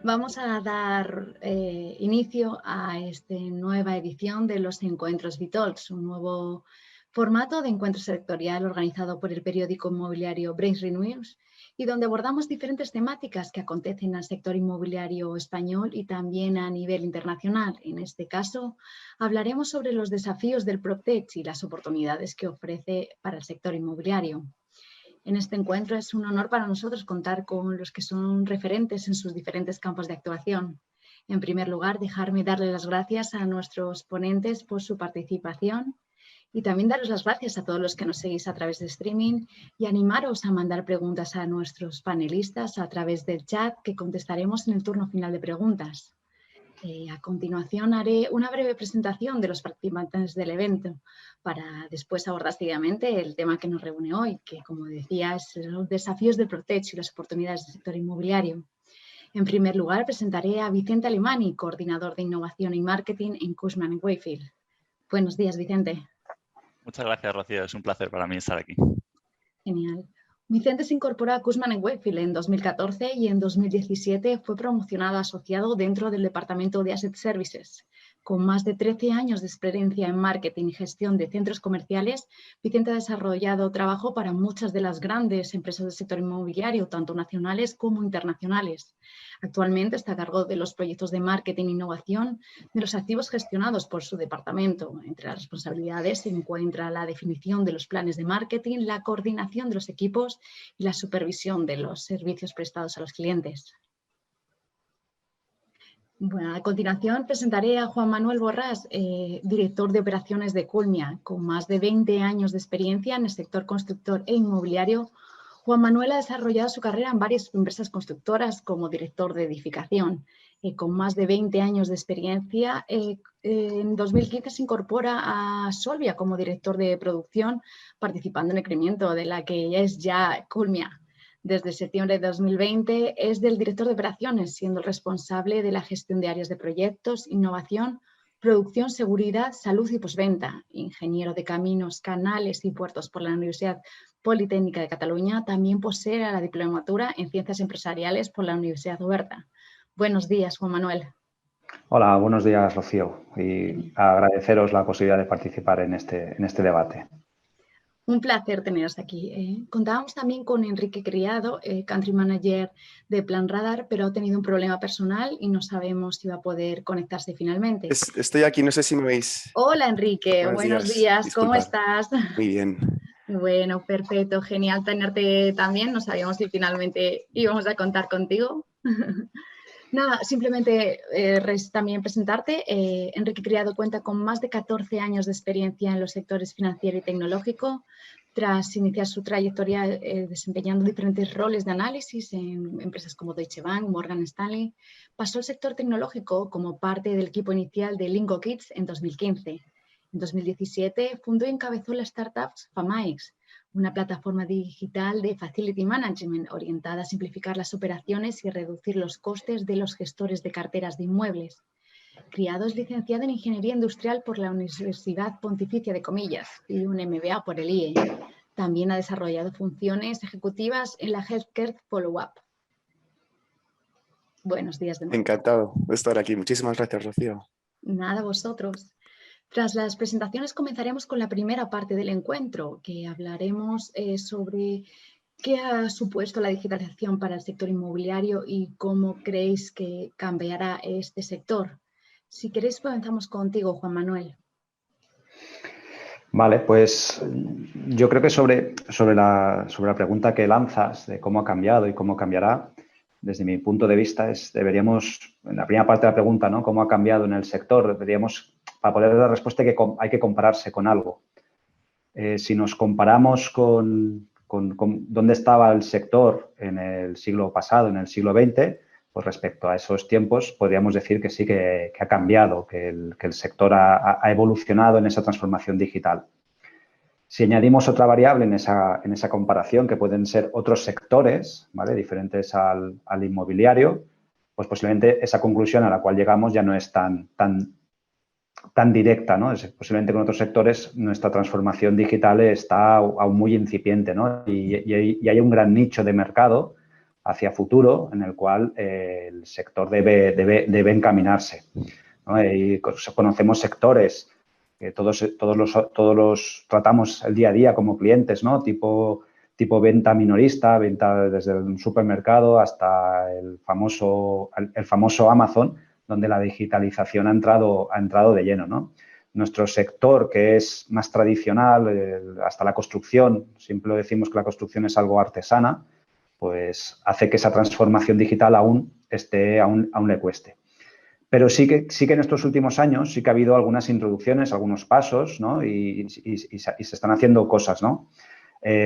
Vamos a dar inicio a esta nueva edición de los Encuentros Vitalks, un nuevo formato de encuentro sectorial organizado por el periódico inmobiliario Brains Renews y donde abordamos diferentes temáticas que acontecen al sector inmobiliario español y también a nivel internacional. En este caso, hablaremos sobre los desafíos del PropTech y las oportunidades que ofrece para el sector inmobiliario. En este encuentro es un honor para nosotros contar con los que son referentes en sus diferentes campos de actuación. En primer lugar, dejarme darle las gracias a nuestros ponentes por su participación y también daros las gracias a todos los que nos seguís a través de streaming y animaros a mandar preguntas a nuestros panelistas a través del chat que contestaremos en el turno final de preguntas. A continuación haré una breve presentación de los participantes del evento para después abordar seguidamente el tema que nos reúne hoy, que como decía es los desafíos del PropTech y las oportunidades del sector inmobiliario. En primer lugar presentaré a Vicente Alemani, coordinador de innovación y marketing en Cushman & Wakefield. Buenos días, Vicente. Muchas gracias, Rocío. Es un placer para mí estar aquí. Genial. Vicente se incorporó a Cushman & Wakefield en 2014 y en 2017 fue promocionado asociado dentro del departamento de Asset Services. Con más de 13 años de experiencia en marketing y gestión de centros comerciales, Vicente ha desarrollado trabajo para muchas de las grandes empresas del sector inmobiliario, tanto nacionales como internacionales. Actualmente está a cargo de los proyectos de marketing e innovación de los activos gestionados por su departamento. Entre las responsabilidades se encuentra la definición de los planes de marketing, la coordinación de los equipos y la supervisión de los servicios prestados a los clientes. Bueno, a continuación presentaré a Juan Manuel Borrás, director de operaciones de Culmia. Con más de 20 años de experiencia en el sector constructor e inmobiliario, Juan Manuel ha desarrollado su carrera en varias empresas constructoras como director de edificación. Con más de 20 años de experiencia, en 2015 se incorpora a Solvia como director de producción, participando en el crecimiento de la que es ya Culmia. Desde septiembre de 2020 es del director de operaciones, siendo el responsable de la gestión de áreas de proyectos, innovación, producción, seguridad, salud y postventa. Ingeniero de caminos, canales y puertos por la Universidad Politécnica de Cataluña, también posee la diplomatura en ciencias empresariales por la Universidad Oberta. Buenos días, Juan Manuel. Hola, buenos días, Rocío, y agradeceros la posibilidad de participar en este debate. Un placer teneros aquí. Contábamos también con Enrique Criado, Country Manager de Plan Radar, pero ha tenido un problema personal y no sabemos si va a poder conectarse finalmente. Estoy aquí, no sé si me veis. Hola, Enrique. Buenos días. ¿Cómo estás? Muy bien. Bueno, perfecto. Genial tenerte también. No sabíamos si finalmente íbamos a contar contigo. Nada, simplemente también presentarte. Enrique Criado cuenta con más de 14 años de experiencia en los sectores financiero y tecnológico, tras iniciar su trayectoria desempeñando diferentes roles de análisis en empresas como Deutsche Bank, Morgan Stanley. Pasó al sector tecnológico como parte del equipo inicial de Lingo Kids en 2015. En 2017 fundó y encabezó la startup Famaix, una plataforma digital de Facility Management orientada a simplificar las operaciones y reducir los costes de los gestores de carteras de inmuebles. Criado es licenciado en Ingeniería Industrial por la Universidad Pontificia de Comillas y un MBA por el IE. También ha desarrollado funciones ejecutivas en la Healthcare Follow-up. Buenos días de nuevo. Encantado de estar aquí. Muchísimas gracias, Rocío. Nada, vosotros. Tras las presentaciones comenzaremos con la primera parte del encuentro, que hablaremos sobre qué ha supuesto la digitalización para el sector inmobiliario y cómo creéis que cambiará este sector. Si queréis, comenzamos contigo, Juan Manuel. Vale, pues yo creo que sobre la pregunta que lanzas de cómo ha cambiado y cómo cambiará, desde mi punto de vista, deberíamos, en la primera parte de la pregunta, ¿no? ¿Cómo ha cambiado en el sector? Deberíamos, para poder dar la respuesta, hay que compararse con algo. Si nos comparamos con dónde estaba el sector en el siglo pasado, en el siglo XX, pues respecto a esos tiempos, podríamos decir que sí que ha cambiado, que el sector ha evolucionado en esa transformación digital. Si añadimos otra variable en esa comparación, que pueden ser otros sectores, ¿vale?, diferentes al inmobiliario, pues posiblemente esa conclusión a la cual llegamos ya no es tan directa, ¿no? Posiblemente con otros sectores nuestra transformación digital está aún muy incipiente, ¿no? Y hay un gran nicho de mercado hacia futuro en el cual el sector debe encaminarse, ¿no? Y conocemos sectores que todos los tratamos el día a día como clientes, ¿no? Tipo venta minorista, venta desde un supermercado hasta el famoso Amazon, donde la digitalización ha entrado de lleno, ¿no? Nuestro sector, que es más tradicional, hasta la construcción, siempre decimos que la construcción es algo artesana, pues hace que esa transformación digital aún le cueste. Pero sí que en estos últimos años sí que ha habido algunas introducciones, algunos pasos, ¿no? Y se están haciendo cosas, ¿no?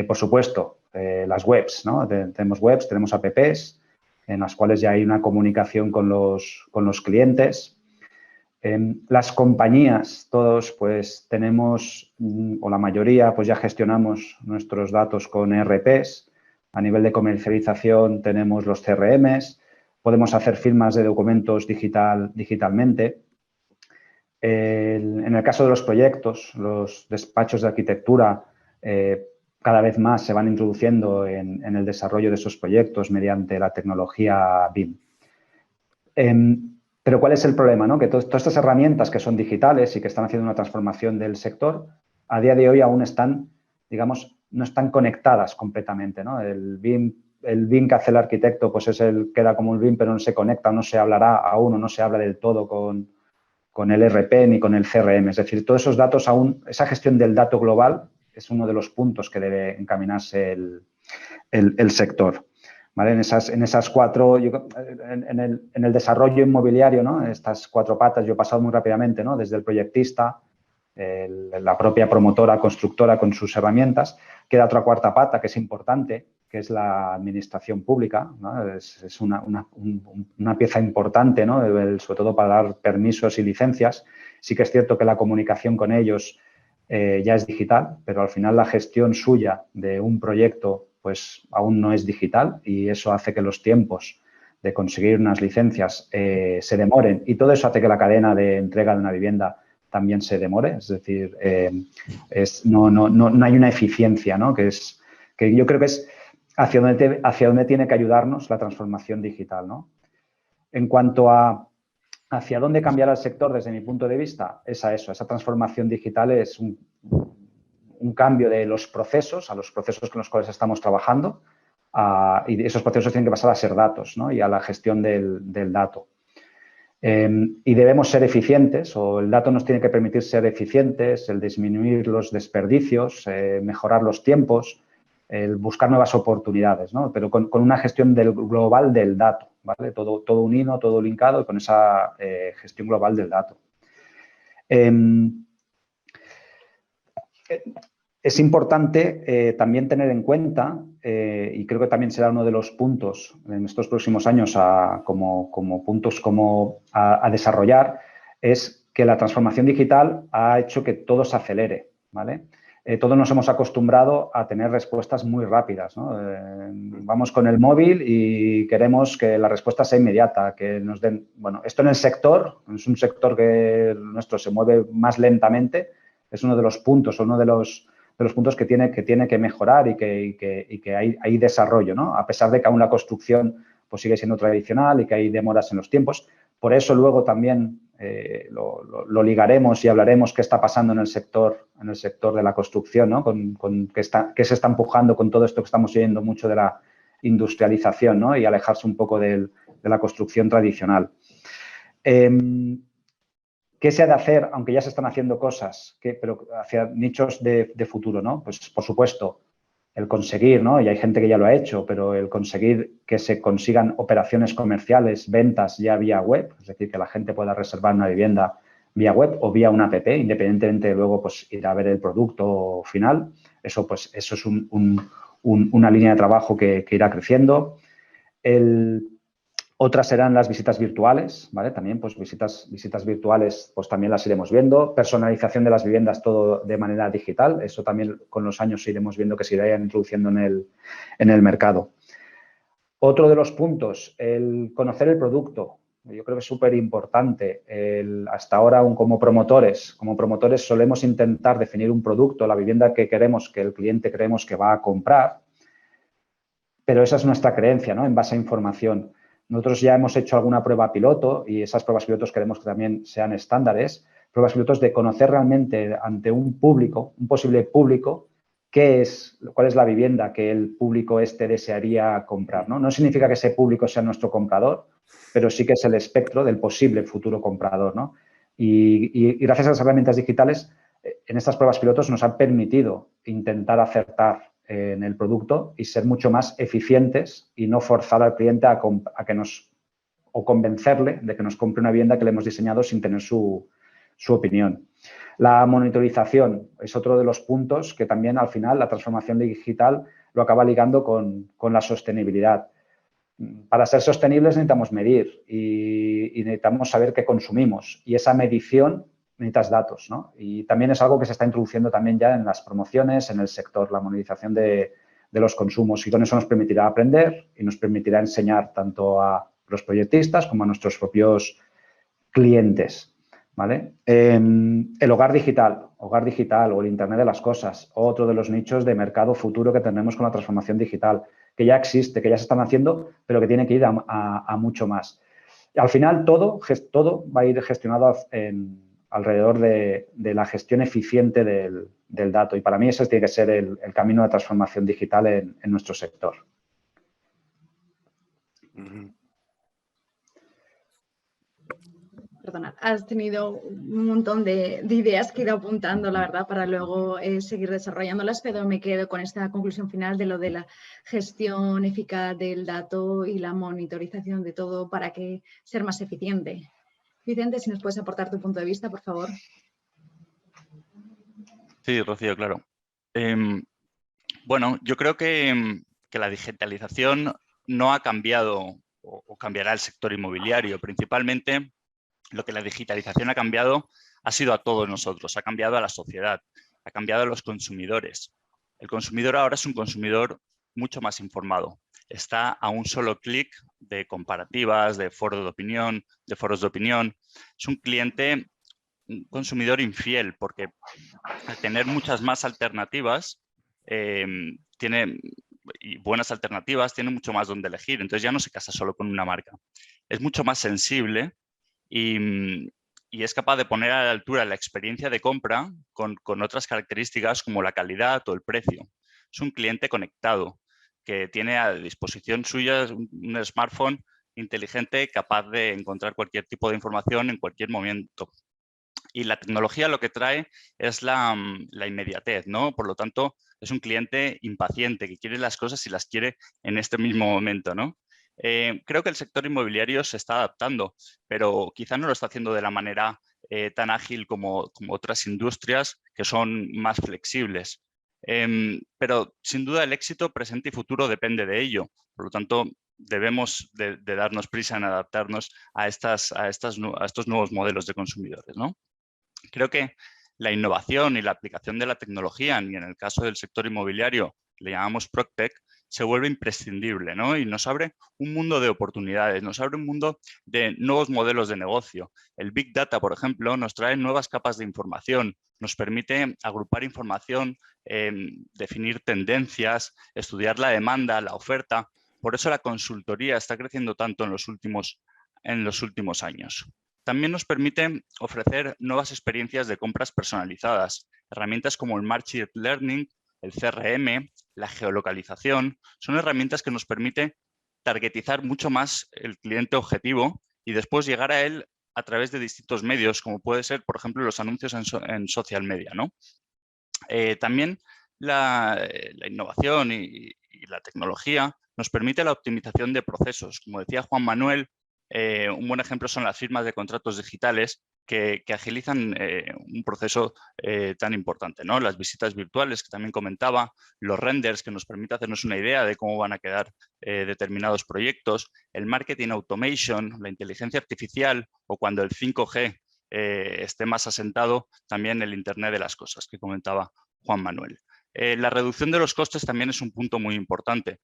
Por supuesto, las webs, ¿no? Tenemos webs, tenemos apps en las cuales ya hay una comunicación con los clientes. Las compañías, todos pues tenemos, o la mayoría, pues ya gestionamos nuestros datos con ERPs. A nivel de comercialización tenemos los CRMs, podemos hacer firmas de documentos digitalmente. En el caso de los proyectos, los despachos de arquitectura cada vez más se van introduciendo en el desarrollo de esos proyectos mediante la tecnología BIM. Pero ¿cuál es el problema, ¿no? Que todas estas herramientas que son digitales y que están haciendo una transformación del sector, a día de hoy aún están, digamos, no están conectadas completamente, ¿no? El BIM que hace el arquitecto, pues queda como un BIM, pero no se conecta, no se hablará aún o no se habla del todo con el ERP ni con el CRM. Es decir, todos esos datos aún, esa gestión del dato global es uno de los puntos que debe encaminarse el sector. ¿Vale? En esas cuatro, en el desarrollo inmobiliario, ¿no? Estas cuatro patas yo he pasado muy rápidamente, ¿no? Desde el proyectista, la propia promotora, constructora con sus herramientas. Queda otra cuarta pata que es importante, que es la administración pública, ¿no? Es una pieza importante, ¿no? Sobre todo para dar permisos y licencias. Sí que es cierto que la comunicación con ellos ya es digital, pero al final la gestión suya de un proyecto pues aún no es digital y eso hace que los tiempos de conseguir unas licencias se demoren y todo eso hace que la cadena de entrega de una vivienda también se demore. Es decir, no hay una eficiencia, ¿no? Que yo creo que es hacia donde tiene que ayudarnos la transformación digital, ¿no? En cuanto a hacia dónde cambiará el sector desde mi punto de vista, esa transformación digital es un cambio de los procesos, a los procesos con los cuales estamos trabajando y esos procesos tienen que pasar a ser datos, ¿no? Y a la gestión del dato. Y debemos ser eficientes o el dato nos tiene que permitir ser eficientes, el disminuir los desperdicios, mejorar los tiempos, el buscar nuevas oportunidades, ¿no? Pero con una gestión global del dato, ¿vale? Todo unido, todo linkado y con esa gestión global del dato. Es importante también tener en cuenta, y creo que también será uno de los puntos en estos próximos años como puntos a desarrollar, es que la transformación digital ha hecho que todo se acelere, ¿vale? Todos nos hemos acostumbrado a tener respuestas muy rápidas, ¿no? Vamos con el móvil y queremos que la respuesta sea inmediata, que nos den… Bueno, esto en el sector, es un sector que nuestro se mueve más lentamente, es uno de los puntos o uno de los puntos que tiene que mejorar y que hay desarrollo, ¿no? A pesar de que aún la construcción pues, sigue siendo tradicional y que hay demoras en los tiempos. Por eso luego también lo ligaremos y hablaremos qué está pasando en el sector de la construcción, ¿no? Qué se está empujando con todo esto que estamos oyendo mucho de la industrialización, ¿no? Y alejarse un poco de la construcción tradicional. ¿Qué se ha de hacer, aunque ya se están haciendo cosas, pero hacia nichos de futuro, ¿no? Pues, por supuesto, el conseguir, ¿no? Y hay gente que ya lo ha hecho, pero el conseguir que se consigan operaciones comerciales, ventas ya vía web, es decir, que la gente pueda reservar una vivienda vía web o vía una app, independientemente de luego pues, ir a ver el producto final. Eso es una línea de trabajo que irá creciendo. Otras serán las visitas virtuales, ¿vale? También, pues, visitas virtuales, pues, también las iremos viendo. Personalización de las viviendas, todo de manera digital. Eso también, con los años, iremos viendo que se irá introduciendo en el mercado. Otro de los puntos, el conocer el producto. Yo creo que es súper importante. Hasta ahora, como promotores solemos intentar definir un producto, la vivienda que queremos, que el cliente creemos que va a comprar. pero esa es nuestra creencia, ¿no? En base a información. Nosotros ya hemos hecho alguna prueba piloto y esas pruebas pilotos queremos que también sean estándares, pruebas pilotos de conocer realmente ante un público, un posible público, cuál es la vivienda que el público desearía comprar, ¿no? No significa que ese público sea nuestro comprador, pero sí que es el espectro del posible futuro comprador, ¿no? Y gracias a las herramientas digitales, en estas pruebas pilotos nos han permitido intentar acertar en el producto y ser mucho más eficientes y no forzar al cliente o convencerle de que nos compre una vivienda que le hemos diseñado sin tener su opinión. La monitorización es otro de los puntos que también al final la transformación digital lo acaba ligando con la sostenibilidad. Para ser sostenibles necesitamos medir y necesitamos saber qué consumimos y esa medición necesitas datos, ¿no? Y también es algo que se está introduciendo también ya en las promociones, en el sector, la monitorización de los consumos y con eso nos permitirá aprender y nos permitirá enseñar tanto a los proyectistas como a nuestros propios clientes, ¿vale? El hogar digital o el Internet de las cosas, otro de los nichos de mercado futuro que tendremos con la transformación digital, que ya existe, que ya se están haciendo, pero que tiene que ir a mucho más. Y al final, todo va a ir gestionado alrededor de la gestión eficiente del dato. Y para mí ese tiene que ser el camino de transformación digital en nuestro sector. Perdona, has tenido un montón de ideas que he ido apuntando, la verdad, para luego seguir desarrollándolas, pero me quedo con esta conclusión final de lo de la gestión eficaz del dato y la monitorización de todo para que ser más eficiente. Vicente, si nos puedes aportar tu punto de vista, por favor. Sí, Rocío, claro. Bueno, yo creo que la digitalización no ha cambiado o cambiará el sector inmobiliario. Principalmente, lo que la digitalización ha cambiado ha sido a todos nosotros, ha cambiado a la sociedad, ha cambiado a los consumidores. El consumidor ahora es un consumidor mucho más informado. Está a un solo clic de comparativas, de foros de opinión. Es un cliente, un consumidor infiel, porque al tener muchas más alternativas, tiene buenas alternativas, tiene mucho más donde elegir. Entonces ya no se casa solo con una marca. Es mucho más sensible y es capaz de poner a la altura la experiencia de compra con otras características como la calidad o el precio. Es un cliente conectado que tiene a disposición suya un smartphone inteligente capaz de encontrar cualquier tipo de información en cualquier momento. Y la tecnología lo que trae es la inmediatez, ¿no? Por lo tanto, es un cliente impaciente que quiere las cosas y las quiere en este mismo momento, ¿no? Creo que el sector inmobiliario se está adaptando, pero quizá no lo está haciendo de la manera tan ágil como otras industrias que son más flexibles. Pero sin duda el éxito presente y futuro depende de ello. Por lo tanto, debemos de darnos prisa en adaptarnos a estos nuevos modelos de consumidores, ¿no? Creo que la innovación y la aplicación de la tecnología, y en el caso del sector inmobiliario le llamamos PropTech, se vuelve imprescindible, ¿no? Y nos abre un mundo de oportunidades, nos abre un mundo de nuevos modelos de negocio. El Big Data, por ejemplo, nos trae nuevas capas de información, nos permite agrupar información, definir tendencias, estudiar la demanda, la oferta. Por eso la consultoría está creciendo tanto en los últimos años. También nos permite ofrecer nuevas experiencias de compras personalizadas. Herramientas como el Market Learning, el CRM, la geolocalización, son herramientas que nos permiten targetizar mucho más el cliente objetivo y después llegar a él a través de distintos medios, como puede ser, por ejemplo, los anuncios en social media, ¿no? También la innovación y la tecnología nos permite la optimización de procesos. Como decía Juan Manuel, un buen ejemplo son las firmas de contratos digitales que agilizan un proceso tan importante, ¿no? Las visitas virtuales que también comentaba, los renders que nos permiten hacernos una idea de cómo van a quedar determinados proyectos, el marketing automation, la inteligencia artificial o cuando el 5G esté más asentado, también el Internet de las cosas que comentaba Juan Manuel. La reducción de los costes también es un punto muy importante.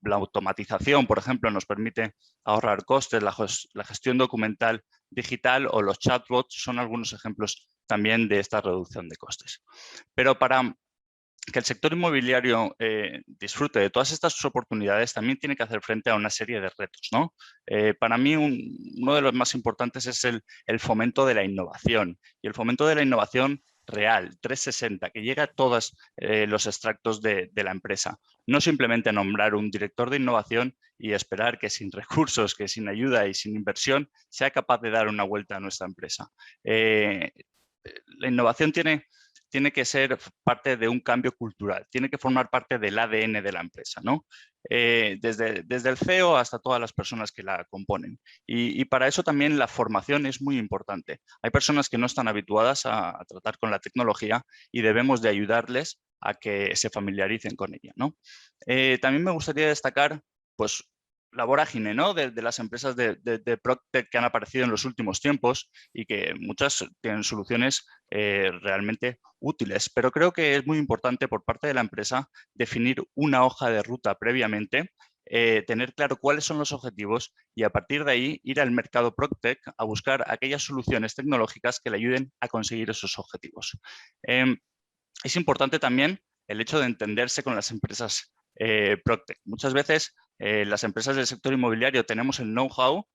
La automatización, por ejemplo, nos permite ahorrar costes, la gestión documental digital o los chatbots son algunos ejemplos también de esta reducción de costes. Pero para que el sector inmobiliario disfrute de todas estas oportunidades, también tiene que hacer frente a una serie de retos, ¿no? Para mí, uno de los más importantes es el fomento de la innovación, y el fomento de la innovación real, 360, que llegue a todos los extractos de la empresa. No simplemente nombrar un director de innovación y esperar que sin recursos, que sin ayuda y sin inversión, sea capaz de dar una vuelta a nuestra empresa. La innovación tiene que ser parte de un cambio cultural, tiene que formar parte del ADN de la empresa, ¿no? Desde el CEO hasta todas las personas que la componen. Y para eso también la formación es muy importante. Hay personas que no están habituadas a tratar con la tecnología y debemos de ayudarles a que se familiaricen con ella, ¿no? También me gustaría destacar, pues, la vorágine, ¿no? de las empresas de PropTech que han aparecido en los últimos tiempos y que muchas tienen soluciones realmente útiles, pero creo que es muy importante por parte de la empresa definir una hoja de ruta previamente, tener claro cuáles son los objetivos y a partir de ahí ir al mercado PropTech a buscar aquellas soluciones tecnológicas que le ayuden a conseguir esos objetivos. Es importante también el hecho de entenderse con las empresas PropTech. Muchas veces las empresas del sector inmobiliario tenemos el know-how,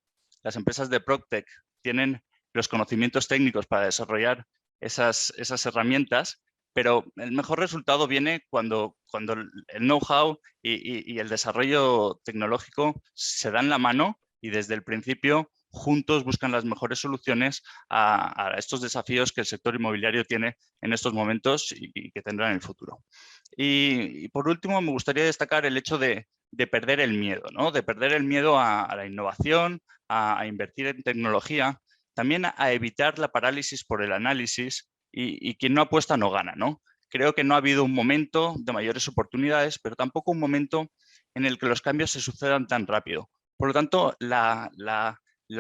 las empresas de PropTech tienen los conocimientos técnicos para desarrollar esas herramientas, pero el mejor resultado viene cuando el know-how y el desarrollo tecnológico se dan la mano y desde el principio juntos buscan las mejores soluciones a estos desafíos que el sector inmobiliario tiene en estos momentos y que tendrá en el futuro. Y por último, me gustaría destacar el hecho de perder el miedo, ¿no? De perder el miedo a la innovación, a invertir en tecnología, también a evitar la parálisis por el análisis y quien no apuesta no gana, ¿no? Creo que no ha habido un momento de mayores oportunidades, pero tampoco un momento en el que los cambios se sucedan tan rápido. Por lo tanto, la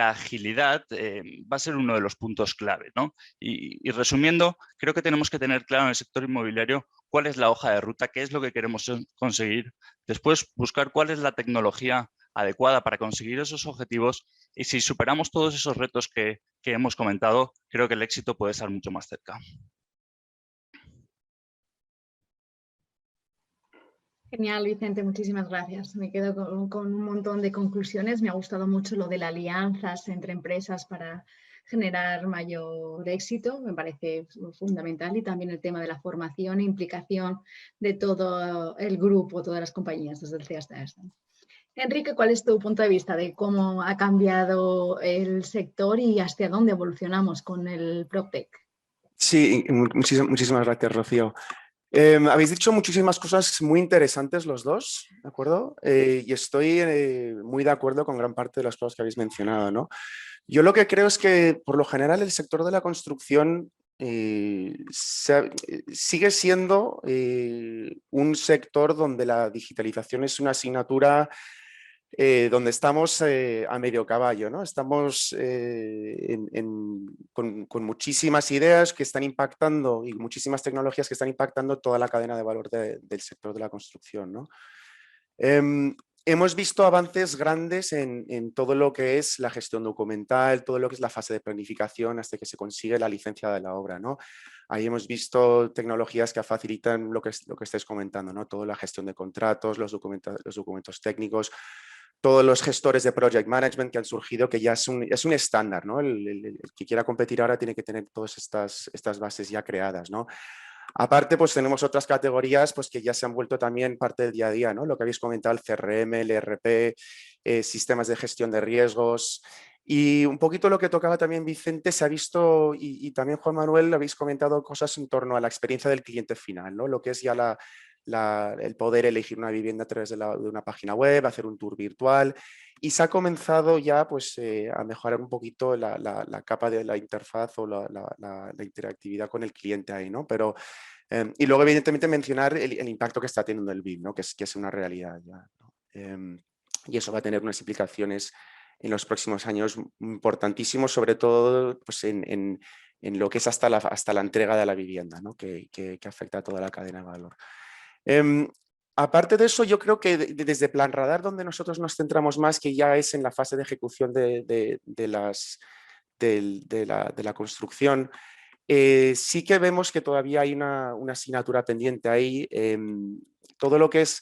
agilidad va a ser uno de los puntos clave, ¿no? Y resumiendo, creo que tenemos que tener claro en el sector inmobiliario cuál es la hoja de ruta, qué es lo que queremos conseguir, después buscar cuál es la tecnología adecuada para conseguir esos objetivos y si superamos todos esos retos que hemos comentado, creo que el éxito puede estar mucho más cerca. Genial, Vicente, muchísimas gracias. Me quedo con un montón de conclusiones. Me ha gustado mucho lo de las alianzas entre empresas para generar mayor éxito, me parece fundamental, y también el tema de la formación e implicación de todo el grupo, todas las compañías, desde el CEO hasta esta. Enrique, ¿cuál es tu punto de vista de cómo ha cambiado el sector y hacia dónde evolucionamos con el PropTech? Sí, muchísimas gracias, Rocío. Habéis dicho muchísimas cosas muy interesantes los dos, ¿de acuerdo? Y estoy muy de acuerdo con gran parte de las cosas que habéis mencionado, ¿no? Yo lo que creo es que, por lo general, el sector de la construcción sigue siendo un sector donde la digitalización es una asignatura donde estamos a medio caballo, ¿no? Estamos con muchísimas ideas que están impactando y muchísimas tecnologías que están impactando toda la cadena de valor del sector de la construcción, ¿no? Hemos visto avances grandes en todo lo que es la gestión documental, todo lo que es la fase de planificación hasta que se consigue la licencia de la obra, ¿no? Ahí hemos visto tecnologías que facilitan lo que estáis comentando, ¿no? Toda la gestión de contratos, los documentos técnicos, todos los gestores de project management que han surgido, que ya es un estándar, ¿no? El que quiera competir ahora tiene que tener todas estas bases ya creadas, ¿no? Aparte, pues tenemos otras categorías pues, que ya se han vuelto también parte del día a día, ¿no? Lo que habéis comentado, el CRM, el ERP, sistemas de gestión de riesgos. Y un poquito lo que tocaba también Vicente, se ha visto, y también Juan Manuel, habéis comentado cosas en torno a la experiencia del cliente final, ¿no? Lo que es ya el poder elegir una vivienda a través de una página web, hacer un tour virtual, y se ha comenzado ya pues, a mejorar un poquito la capa de la interfaz o la interactividad con el cliente ahí, ¿no? Pero, y luego evidentemente mencionar el impacto que está teniendo el BIM, ¿no? que es una realidad ya, ¿no? Y eso va a tener unas implicaciones en los próximos años importantísimos, sobre todo pues, en lo que es hasta la entrega de la vivienda, ¿no? que afecta a toda la cadena de valor. Aparte de eso, yo creo que desde Plan Radar, donde nosotros nos centramos más, que ya es en la fase de ejecución de la construcción, Sí que vemos que todavía hay una asignatura pendiente ahí. Todo lo que es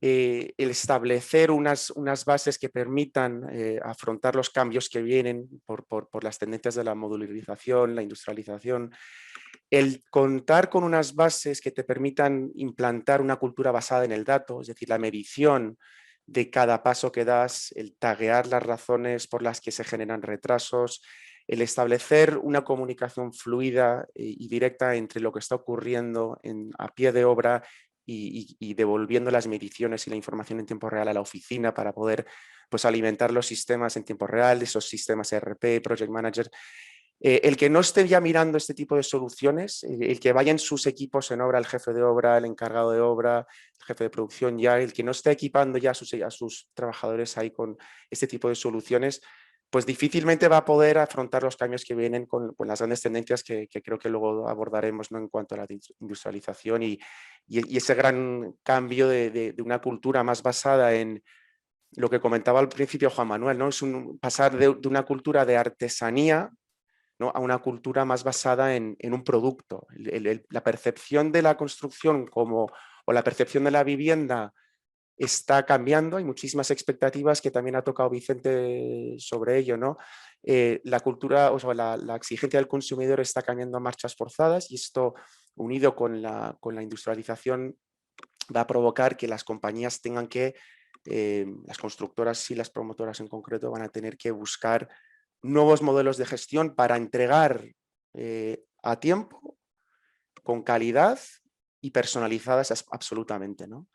el establecer unas bases que permitan afrontar los cambios que vienen por las tendencias de la modularización, la industrialización, el contar con unas bases que te permitan implantar una cultura basada en el dato, es decir, la medición de cada paso que das, el taguear las razones por las que se generan retrasos, el establecer una comunicación fluida y directa entre lo que está ocurriendo a pie de obra y devolviendo las mediciones y la información en tiempo real a la oficina para poder pues, alimentar los sistemas en tiempo real, esos sistemas ERP, Project Manager. El que no esté ya mirando este tipo de soluciones, el que vayan sus equipos en obra, el jefe de obra, el encargado de obra, el jefe de producción ya, el que no esté equipando ya a sus trabajadores ahí con este tipo de soluciones, pues difícilmente va a poder afrontar los cambios que vienen con las grandes tendencias que creo que luego abordaremos, ¿no? En cuanto a la industrialización y ese gran cambio de una cultura más basada en lo que comentaba al principio Juan Manuel, ¿no? Es pasar de una cultura de artesanía, ¿no? A una cultura más basada en un producto. La percepción de la construcción o la percepción de la vivienda está cambiando, hay muchísimas expectativas que también ha tocado Vicente sobre ello, ¿no? La cultura, o sea, la exigencia del consumidor está cambiando a marchas forzadas y esto, unido con la industrialización, va a provocar que las compañías tengan que, las constructoras y las promotoras en concreto, van a tener que buscar nuevos modelos de gestión para entregar a tiempo, con calidad y personalizadas absolutamente, ¿no?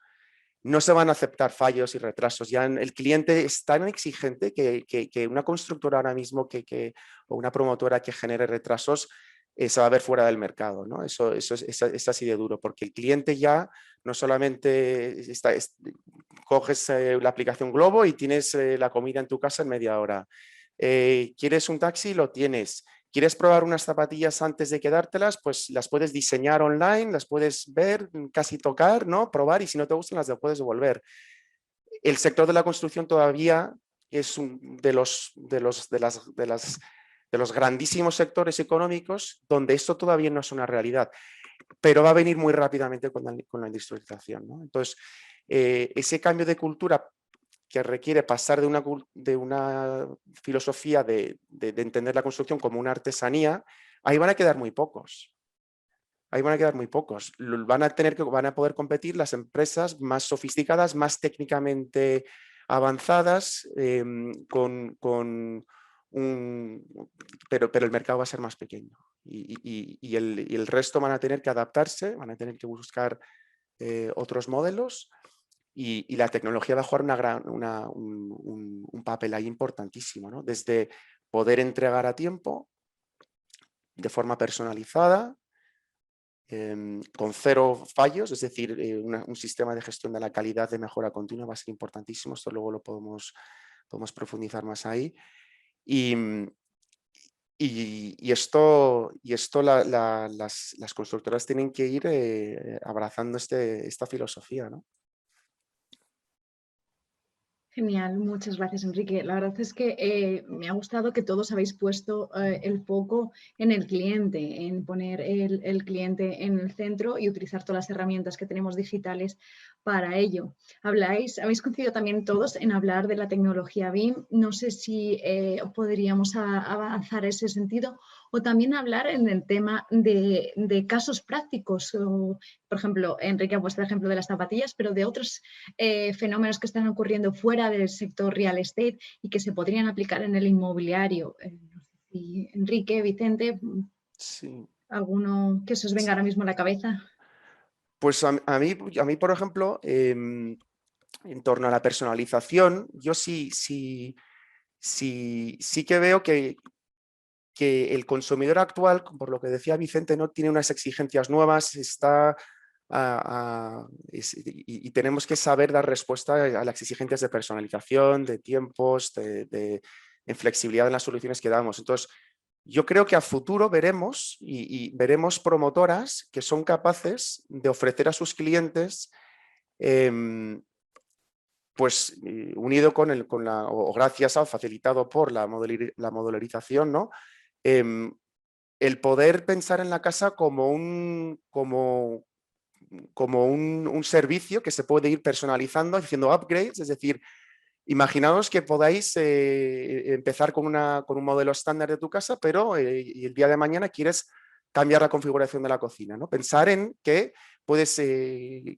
No se van a aceptar fallos y retrasos. Ya el cliente es tan exigente que una constructora ahora mismo o una promotora que genere retrasos se va a ver fuera del mercado, ¿no? Eso es así de duro, porque el cliente ya no solamente coges la aplicación Globo y tienes la comida en tu casa en media hora. ¿Quieres un taxi? Lo tienes. ¿Quieres probar unas zapatillas antes de quedártelas? Pues las puedes diseñar online, las puedes ver, casi tocar, ¿no? Probar, y si no te gustan las puedes devolver. El sector de la construcción todavía es de los grandísimos sectores económicos donde esto todavía no es una realidad, pero va a venir muy rápidamente con la industrialización, ¿no? Entonces, ese cambio de cultura que requiere pasar de una filosofía de entender la construcción como una artesanía, ahí van a quedar muy pocos. Ahí van a quedar muy pocos. Van a poder competir las empresas más sofisticadas, más técnicamente avanzadas, pero el mercado va a ser más pequeño. Y el resto van a tener que adaptarse, van a tener que buscar otros modelos. Y la tecnología va a jugar un papel ahí importantísimo, ¿no? Desde poder entregar a tiempo, de forma personalizada, con cero fallos, es decir, un sistema de gestión de la calidad de mejora continua va a ser importantísimo. Esto luego lo podemos profundizar más ahí. Y esto las constructoras tienen que ir abrazando esta filosofía, ¿no? Genial, muchas gracias, Enrique. La verdad es que me ha gustado que todos habéis puesto el foco en el cliente, en poner el cliente en el centro y utilizar todas las herramientas que tenemos digitales para ello. Habéis coincidido también todos en hablar de la tecnología BIM. No sé si podríamos avanzar en ese sentido o también hablar en el tema de casos prácticos. Por ejemplo, Enrique ha puesto el ejemplo de las zapatillas, pero de otros fenómenos que están ocurriendo fuera del sector real estate y que se podrían aplicar en el inmobiliario. No sé si Enrique, Vicente, Sí. ¿alguno que se os venga ahora mismo a la cabeza? Pues a mí, por ejemplo, en torno a la personalización, yo sí que veo que el consumidor actual, por lo que decía Vicente, no tiene unas exigencias nuevas, y tenemos que saber dar respuesta a las exigencias de personalización, de tiempos, en flexibilidad en las soluciones que damos. Entonces, yo creo que a futuro veremos veremos promotoras que son capaces de ofrecer a sus clientes, pues unido o gracias a o facilitado por la modularización, ¿no? el poder pensar en la casa como un servicio que se puede ir personalizando, haciendo upgrades, es decir, imaginaos que podáis empezar con un modelo estándar de tu casa, pero y el día de mañana quieres cambiar la configuración de la cocina, ¿no? Pensar en que puedes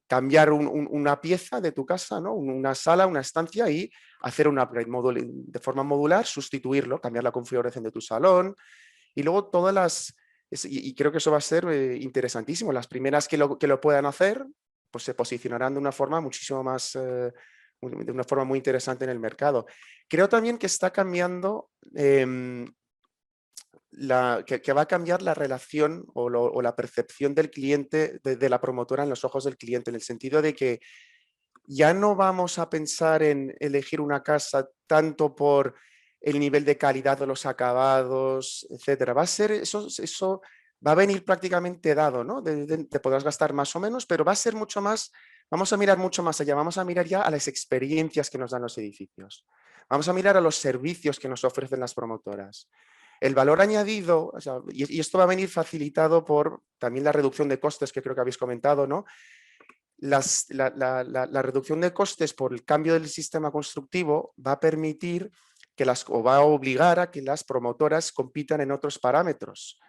cambiar una pieza de tu casa, ¿no? Una sala, una estancia y hacer un upgrade de forma modular, sustituirlo, cambiar la configuración de tu salón y luego todas las... Y creo que eso va a ser interesantísimo. Las primeras que lo puedan hacer, pues se posicionarán de una forma muchísimo más... de una forma muy interesante en el mercado. Creo también que está cambiando, que va a cambiar la relación o la percepción del cliente, de la promotora en los ojos del cliente, en el sentido de que ya no vamos a pensar en elegir una casa tanto por el nivel de calidad de los acabados, etcétera. Va a ser eso va a venir prácticamente dado, ¿no? Te podrás gastar más o menos, pero va a ser mucho más. Vamos a mirar mucho más allá, vamos a mirar ya a las experiencias que nos dan los edificios. Vamos a mirar a los servicios que nos ofrecen las promotoras. El valor añadido, o sea, y esto va a venir facilitado por también la reducción de costes que creo que habéis comentado, ¿no? La reducción de costes por el cambio del sistema constructivo va a permitir o va a obligar a que las promotoras compitan en otros parámetros.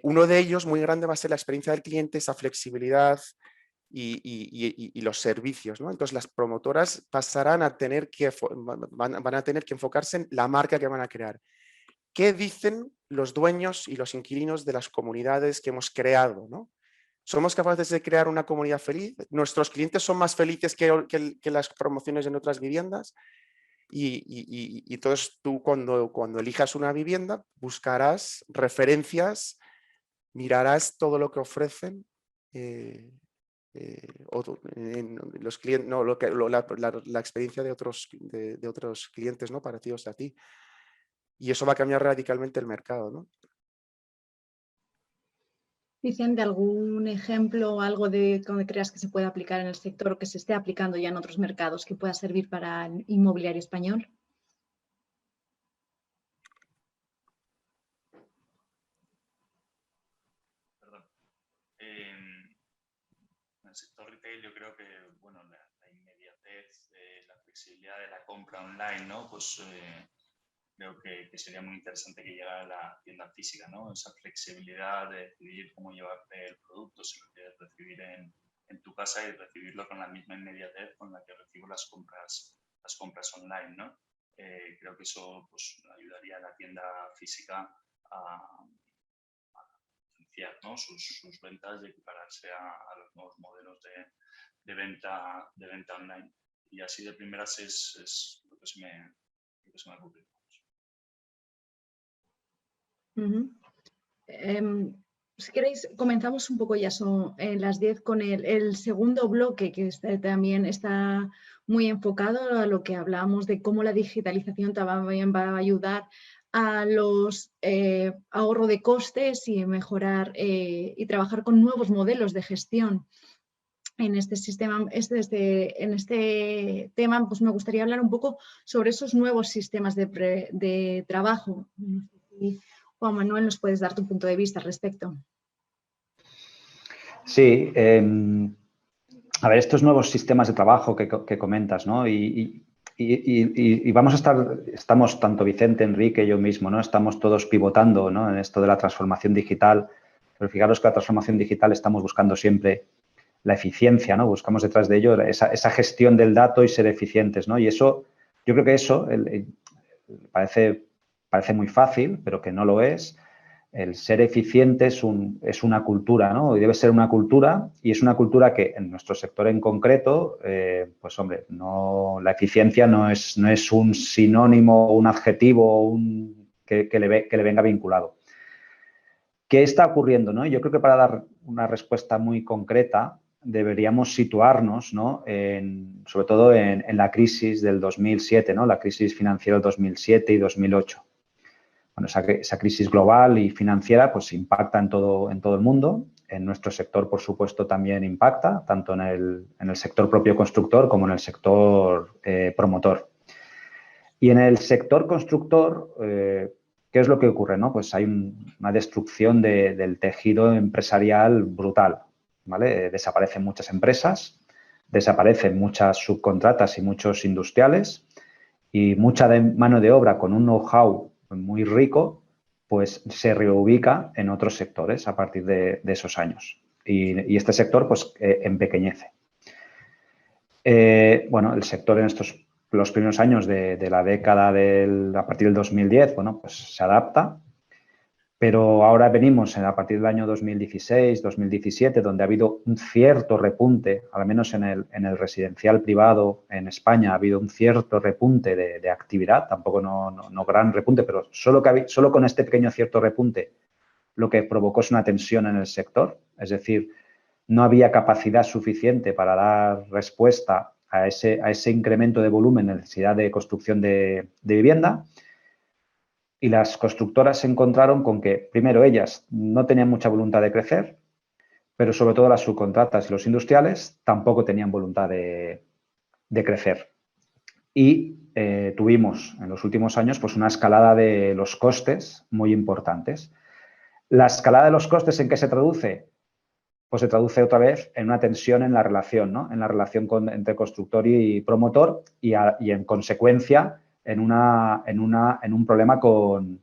Uno de ellos muy grande va a ser la experiencia del cliente, esa flexibilidad y los servicios, ¿no? Entonces las promotoras pasarán a tener van a tener que enfocarse en la marca que van a crear. ¿Qué dicen los dueños y los inquilinos de las comunidades que hemos creado, ¿no? ¿Somos capaces de crear una comunidad feliz? ¿Nuestros clientes son más felices que las promociones en otras viviendas? Y entonces tú cuando elijas una vivienda buscarás referencias, mirarás todo lo que ofrecen los clientes, no, la experiencia de otros clientes, ¿no? Parecidos a ti. Y eso va a cambiar radicalmente el mercado, ¿no? Vicente, ¿algún ejemplo o algo de donde creas que se pueda aplicar en el sector o que se esté aplicando ya en otros mercados que pueda servir para el inmobiliario español? Perdón. En el sector retail yo creo que, bueno, la inmediatez, la flexibilidad de la compra online, ¿no? Pues creo que sería muy interesante que llegara a la tienda física, ¿no? Esa flexibilidad de decidir cómo llevarte el producto, si lo quieres recibir en tu casa y recibirlo con la misma inmediatez con la que recibo las compras online, ¿no? Creo que eso pues, ayudaría a la tienda física a potenciar, ¿no? sus ventas y equipararse a los nuevos modelos de venta online. Y así de primeras es lo que se me ocurre. Si queréis, comenzamos un poco ya en las 10 con el segundo bloque, que también está muy enfocado a lo que hablábamos de cómo la digitalización también va a ayudar a los ahorro de costes y mejorar y trabajar con nuevos modelos de gestión. En este sistema, en este tema, pues me gustaría hablar un poco sobre esos nuevos sistemas de trabajo. Juan Manuel, ¿nos puedes dar tu punto de vista al respecto? Sí. A ver, estos nuevos sistemas de trabajo que comentas, ¿no? Y estamos tanto Vicente, Enrique y yo mismo, ¿no? Estamos todos pivotando, ¿no? En esto de la transformación digital. Pero fijaros que la transformación digital estamos buscando siempre la eficiencia, ¿no? Buscamos detrás de ello esa gestión del dato y ser eficientes, ¿no? Y eso, yo creo que eso parece muy fácil, pero que no lo es. El ser eficiente es una cultura, ¿no? Y debe ser una cultura, y es una cultura que en nuestro sector en concreto, pues hombre, la eficiencia no es un sinónimo, un adjetivo que le venga vinculado. ¿Qué está ocurriendo, no? Yo creo que para dar una respuesta muy concreta deberíamos situarnos, ¿no? Sobre todo en la crisis del 2007, ¿no? La crisis financiera del 2007 y 2008. Bueno, esa crisis global y financiera pues impacta en todo el mundo. En nuestro sector, por supuesto, también impacta, tanto en el sector propio constructor como en el sector promotor. Y en el sector constructor, ¿qué es lo que ocurre, no? Pues hay una destrucción del tejido empresarial brutal, ¿vale? Desaparecen muchas empresas, desaparecen muchas subcontratas y muchos industriales, y mucha mano de obra con un know-how muy rico, pues se reubica en otros sectores a partir de esos años. Y este sector, pues, empequeñece. Bueno, el sector en los primeros años de la década a partir del 2010, bueno, pues se adapta, pero ahora venimos a partir del año 2016, 2017, donde ha habido un cierto repunte, al menos en el residencial privado en España ha habido un cierto repunte de actividad, tampoco no gran repunte, pero solo con este pequeño cierto repunte lo que provocó es una tensión en el sector, es decir, no había capacidad suficiente para dar respuesta a ese incremento de volumen, necesidad de construcción de vivienda. Y las constructoras se encontraron con que, primero, ellas no tenían mucha voluntad de crecer, pero sobre todo las subcontratas y los industriales tampoco tenían voluntad de crecer. Y tuvimos en los últimos años pues, una escalada de los costes muy importantes. ¿La escalada de los costes en qué se traduce? Pues se traduce otra vez en una tensión en la relación, ¿no? En la relación entre constructor y promotor y en consecuencia en un problema con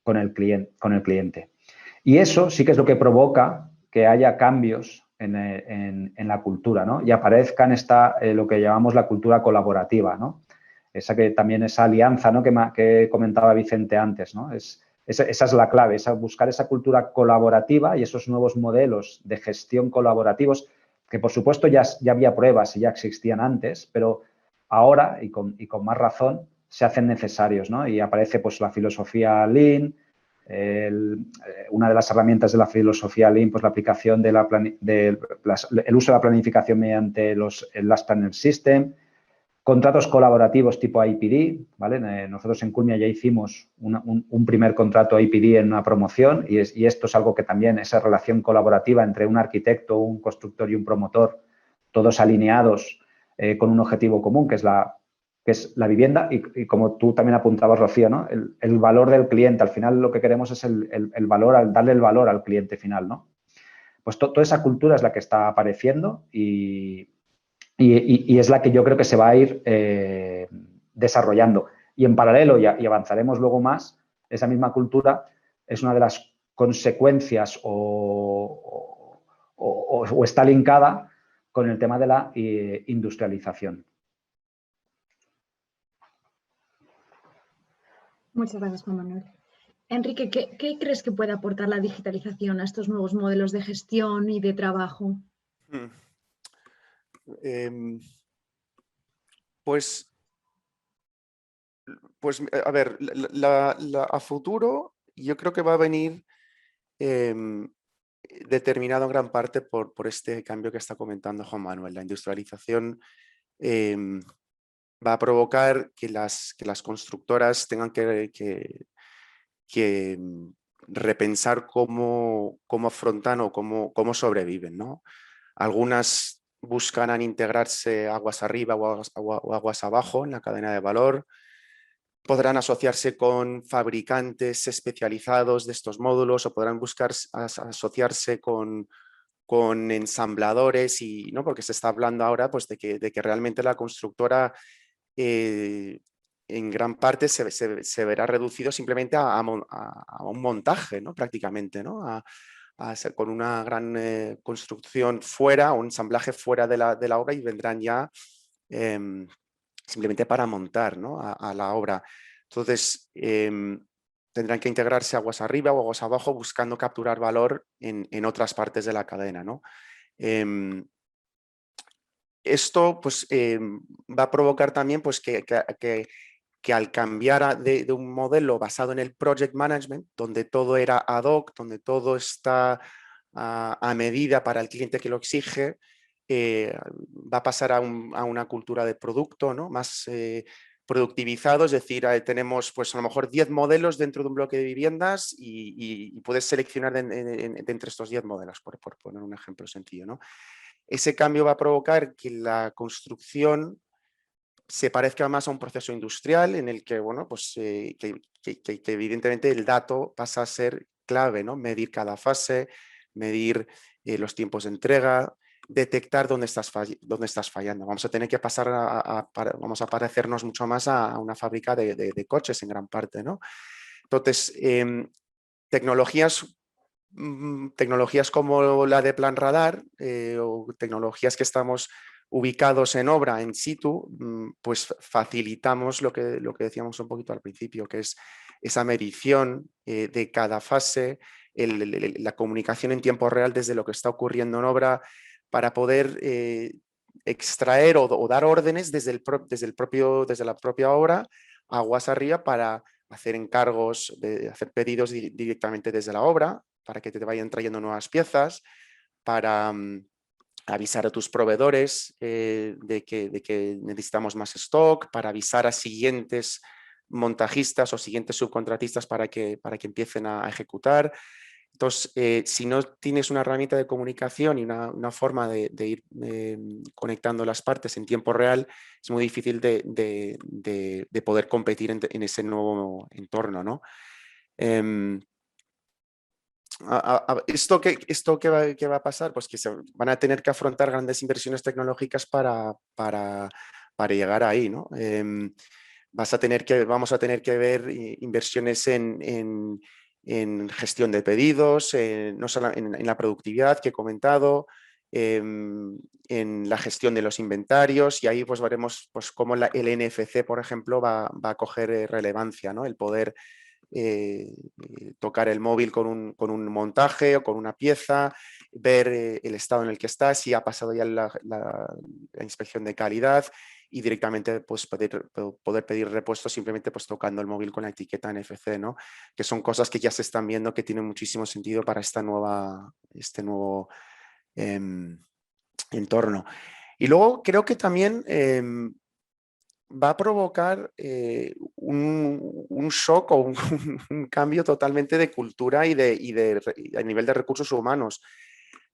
el cliente. Y eso sí que es lo que provoca que haya cambios en la cultura, ¿no? Y aparezca lo que llamamos la cultura colaborativa, ¿no? Esa alianza, ¿no? que comentaba Vicente antes, ¿no? Esa es la clave, buscar esa cultura colaborativa y esos nuevos modelos de gestión colaborativos que, por supuesto, ya había pruebas y ya existían antes, pero ahora, y con más razón, se hacen necesarios, ¿no? Y aparece pues, la filosofía Lean, una de las herramientas de la filosofía Lean, pues la aplicación el uso de la planificación mediante el Last Planner System, contratos colaborativos tipo IPD, ¿vale? Nosotros en Culmia ya hicimos un primer contrato IPD en una promoción y esto es algo que también, esa relación colaborativa entre un arquitecto, un constructor y un promotor, todos alineados con un objetivo común, que es la vivienda y como tú también apuntabas, Rocío, ¿no? El valor del cliente. Al final lo que queremos es el valor, darle el valor al cliente final, ¿no? Pues toda esa cultura es la que está apareciendo y es la que yo creo que se va a ir desarrollando. Y en paralelo, y avanzaremos luego más, esa misma cultura es una de las consecuencias o está linkada con el tema de la industrialización. Muchas gracias, Juan Manuel. Enrique, ¿qué crees que puede aportar la digitalización a estos nuevos modelos de gestión y de trabajo? Pues a ver, a futuro yo creo que va a venir determinado en gran parte por este cambio que está comentando Juan Manuel. La industrialización va a provocar que las constructoras tengan que repensar cómo afrontan o cómo sobreviven, ¿no? Algunas buscarán integrarse aguas arriba o aguas abajo en la cadena de valor. Podrán asociarse con fabricantes especializados de estos módulos o podrán buscar asociarse con ensambladores, ¿no? Porque se está hablando ahora pues, de que realmente la constructora en gran parte se verá reducido simplemente a un montaje, ¿no? Prácticamente, ¿no? Con una gran construcción fuera, un ensamblaje fuera de la obra y vendrán ya simplemente para montar, ¿no? a la obra. Entonces, tendrán que integrarse aguas arriba o aguas abajo buscando capturar valor en otras partes de la cadena, ¿no? Esto pues, va a provocar también pues, que al cambiar de un modelo basado en el project management, donde todo era ad hoc, donde todo está a medida para el cliente que lo exige, va a pasar a una cultura de producto, ¿no? Más productivizado, es decir, tenemos pues a lo mejor 10 modelos dentro de un bloque de viviendas y puedes seleccionar de entre estos 10 modelos, por poner un ejemplo sencillo, ¿no? Ese cambio va a provocar que la construcción se parezca más a un proceso industrial en el que, bueno, pues, que evidentemente el dato pasa a ser clave, ¿no? Medir cada fase, medir los tiempos de entrega, detectar dónde estás fallando. Vamos a tener que pasar vamos a parecernos mucho más a una fábrica de coches en gran parte, ¿no? Entonces, tecnologías como la de Plan Radar o tecnologías que estamos ubicados en obra, in situ, pues facilitamos lo que decíamos un poquito al principio, que es esa medición de cada fase, la comunicación en tiempo real desde lo que está ocurriendo en obra, para poder extraer o dar órdenes desde la propia obra aguas arriba para hacer encargos, hacer pedidos directamente desde la obra, para que te vayan trayendo nuevas piezas, para avisar a tus proveedores de que necesitamos más stock, para avisar a siguientes montajistas o siguientes subcontratistas para que empiecen a ejecutar. Entonces, si no tienes una herramienta de comunicación y una forma de ir conectando las partes en tiempo real, es muy difícil de poder competir en ese nuevo entorno, ¿no? ¿Esto qué va a pasar? Pues que se van a tener que afrontar grandes inversiones tecnológicas para llegar ahí, ¿no? Vamos a tener que ver inversiones en gestión de pedidos, no solo en la productividad que he comentado, en la gestión de los inventarios, y ahí pues veremos pues, cómo el NFC, por ejemplo, va a coger relevancia, ¿no? El poder tocar el móvil con un montaje o con una pieza, ver el estado en el que está, si ha pasado ya la inspección de calidad, y directamente pues, poder pedir repuestos simplemente pues, tocando el móvil con la etiqueta NFC, ¿no? Que son cosas que ya se están viendo que tienen muchísimo sentido para este nuevo entorno. Y luego creo que también va a provocar un shock o un cambio totalmente de cultura y a nivel de recursos humanos.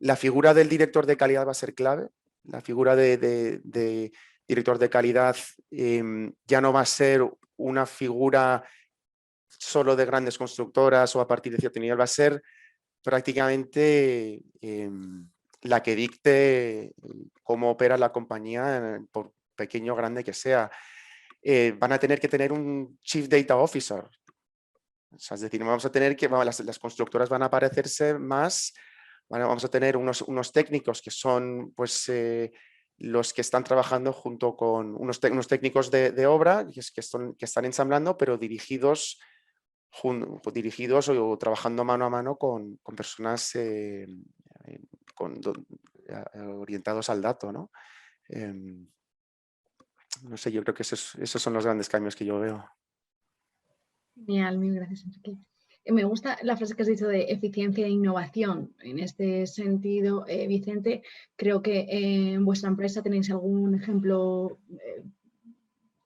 La figura del director de calidad va a ser clave. La figura de director de calidad ya no va a ser una figura solo de grandes constructoras o a partir de cierto nivel, va a ser prácticamente la que dicte cómo opera la compañía, por pequeño o grande que sea. Van a tener que tener un Chief Data Officer. O sea, es decir, vamos a tener que, las constructoras van a parecerse más, vamos a tener unos técnicos que son pues, los que están trabajando junto con unos técnicos de obra que están ensamblando, pero dirigidos o trabajando mano a mano con personas orientados al dato, ¿no? No sé, yo creo que esos son los grandes cambios que yo veo. Genial, mil gracias, Enrique. Me gusta la frase que has dicho de eficiencia e innovación. En este sentido, Vicente, creo que en vuestra empresa tenéis algún ejemplo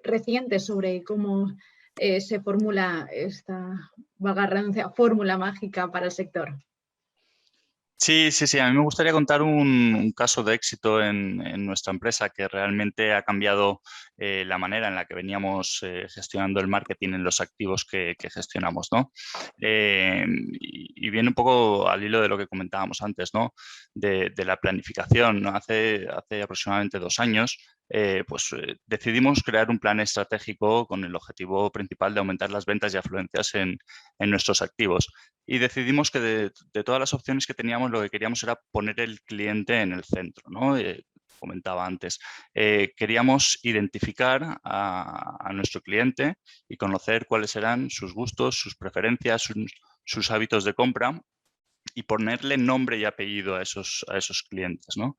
reciente sobre cómo se formula esta, valga la redundancia, fórmula mágica para el sector. Sí. A mí me gustaría contar un caso de éxito en nuestra empresa que realmente ha cambiado la manera en la que veníamos gestionando el marketing en los activos que gestionamos, ¿no? Y viene un poco al hilo de lo que comentábamos antes, ¿no? De la planificación, ¿no? Hace aproximadamente 2 años decidimos crear un plan estratégico con el objetivo principal de aumentar las ventas y afluencias en nuestros activos. Y decidimos que de todas las opciones que teníamos, lo que queríamos era poner el cliente en el centro, ¿no? Comentaba antes. Queríamos identificar a nuestro cliente y conocer cuáles eran sus gustos, sus preferencias, sus hábitos de compra, y ponerle nombre y apellido a esos clientes, ¿no?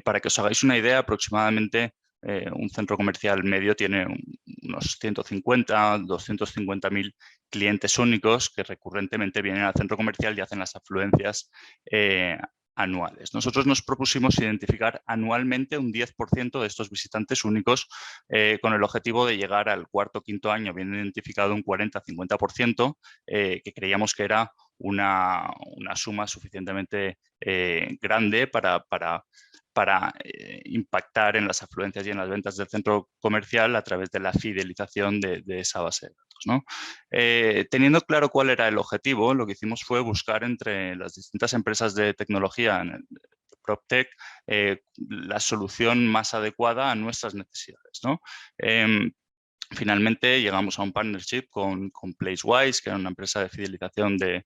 Para que os hagáis una idea, aproximadamente un centro comercial medio tiene unos 150, 250.000 clientes únicos que recurrentemente vienen al centro comercial y hacen las afluencias anuales. Nosotros nos propusimos identificar anualmente un 10% de estos visitantes únicos con el objetivo de llegar al cuarto o quinto año bien identificado un 40-50%, que creíamos que era una suma suficientemente grande para para impactar en las afluencias y en las ventas del centro comercial a través de la fidelización de esa base de datos, ¿no? Teniendo claro cuál era el objetivo, lo que hicimos fue buscar entre las distintas empresas de tecnología en el PropTech la solución más adecuada a nuestras necesidades, ¿no? Finalmente llegamos a un partnership con Placewise, que era una empresa de fidelización de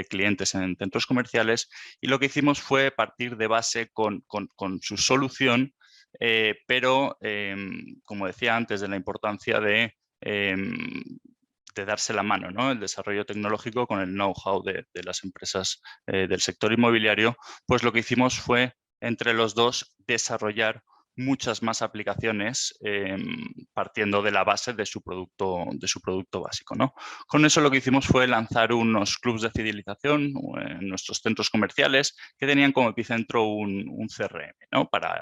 clientes en centros comerciales, y lo que hicimos fue partir de base con su solución, pero como decía antes, de la importancia de darse la mano, ¿no? El desarrollo tecnológico con el know-how de las empresas del sector inmobiliario, pues lo que hicimos fue entre los dos desarrollar muchas más aplicaciones partiendo de la base de su producto básico, ¿no? Con eso lo que hicimos fue lanzar unos clubs de fidelización en nuestros centros comerciales que tenían como epicentro un CRM, ¿no? Para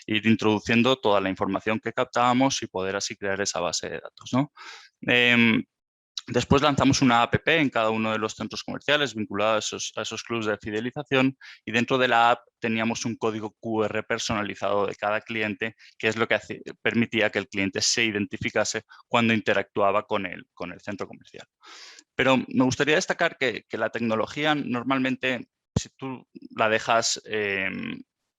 ir introduciendo toda la información que captábamos y poder así crear esa base de datos, ¿no? Después lanzamos una app en cada uno de los centros comerciales vinculada a esos clubs de fidelización, y dentro de la app teníamos un código QR personalizado de cada cliente, que es lo que permitía que el cliente se identificase cuando interactuaba con el centro comercial. Pero me gustaría destacar que la tecnología normalmente, si tú la dejas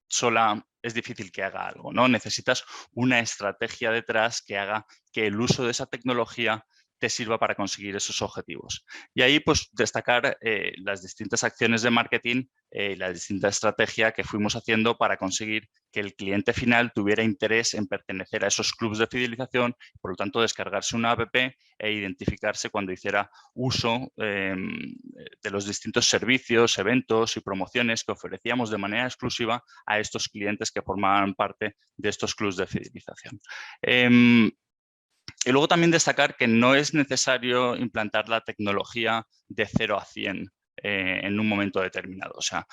sola, es difícil que haga algo, ¿no? Necesitas una estrategia detrás que haga que el uso de esa tecnología te sirva para conseguir esos objetivos. Y ahí, pues, destacar las distintas acciones de marketing y la distinta estrategia que fuimos haciendo para conseguir que el cliente final tuviera interés en pertenecer a esos clubs de fidelización, por lo tanto, descargarse una app e identificarse cuando hiciera uso de los distintos servicios, eventos y promociones que ofrecíamos de manera exclusiva a estos clientes que formaban parte de estos clubs de fidelización. Y luego también destacar que no es necesario implantar la tecnología de 0 a 100 en un momento determinado. O sea,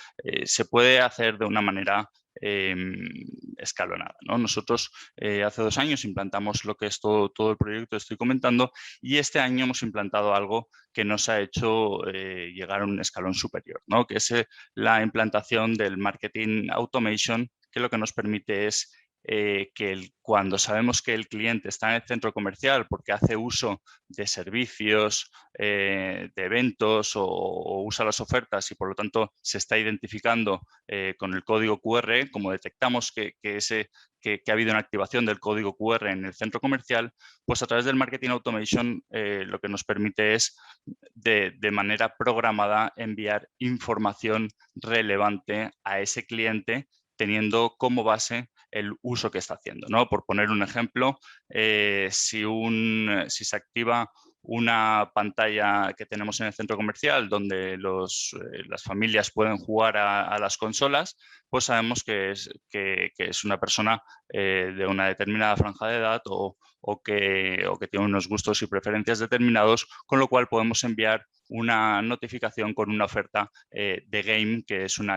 se puede hacer de una manera escalonada, ¿no? Nosotros hace 2 años implantamos lo que es todo el proyecto que estoy comentando, y este año hemos implantado algo que nos ha hecho llegar a un escalón superior, ¿no? Que es la implantación del marketing automation, que lo que nos permite es que cuando sabemos que el cliente está en el centro comercial porque hace uso de servicios, de eventos o usa las ofertas, y por lo tanto se está identificando con el código QR, como detectamos que ha habido una activación del código QR en el centro comercial, pues a través del marketing automation lo que nos permite es de manera programada enviar información relevante a ese cliente, teniendo como base el uso que está haciendo, ¿no? Por poner un ejemplo, si se activa una pantalla que tenemos en el centro comercial donde las familias pueden jugar a las consolas, pues sabemos que es una persona de una determinada franja de edad o que tiene unos gustos y preferencias determinados, con lo cual podemos enviar una notificación con una oferta de game, que es un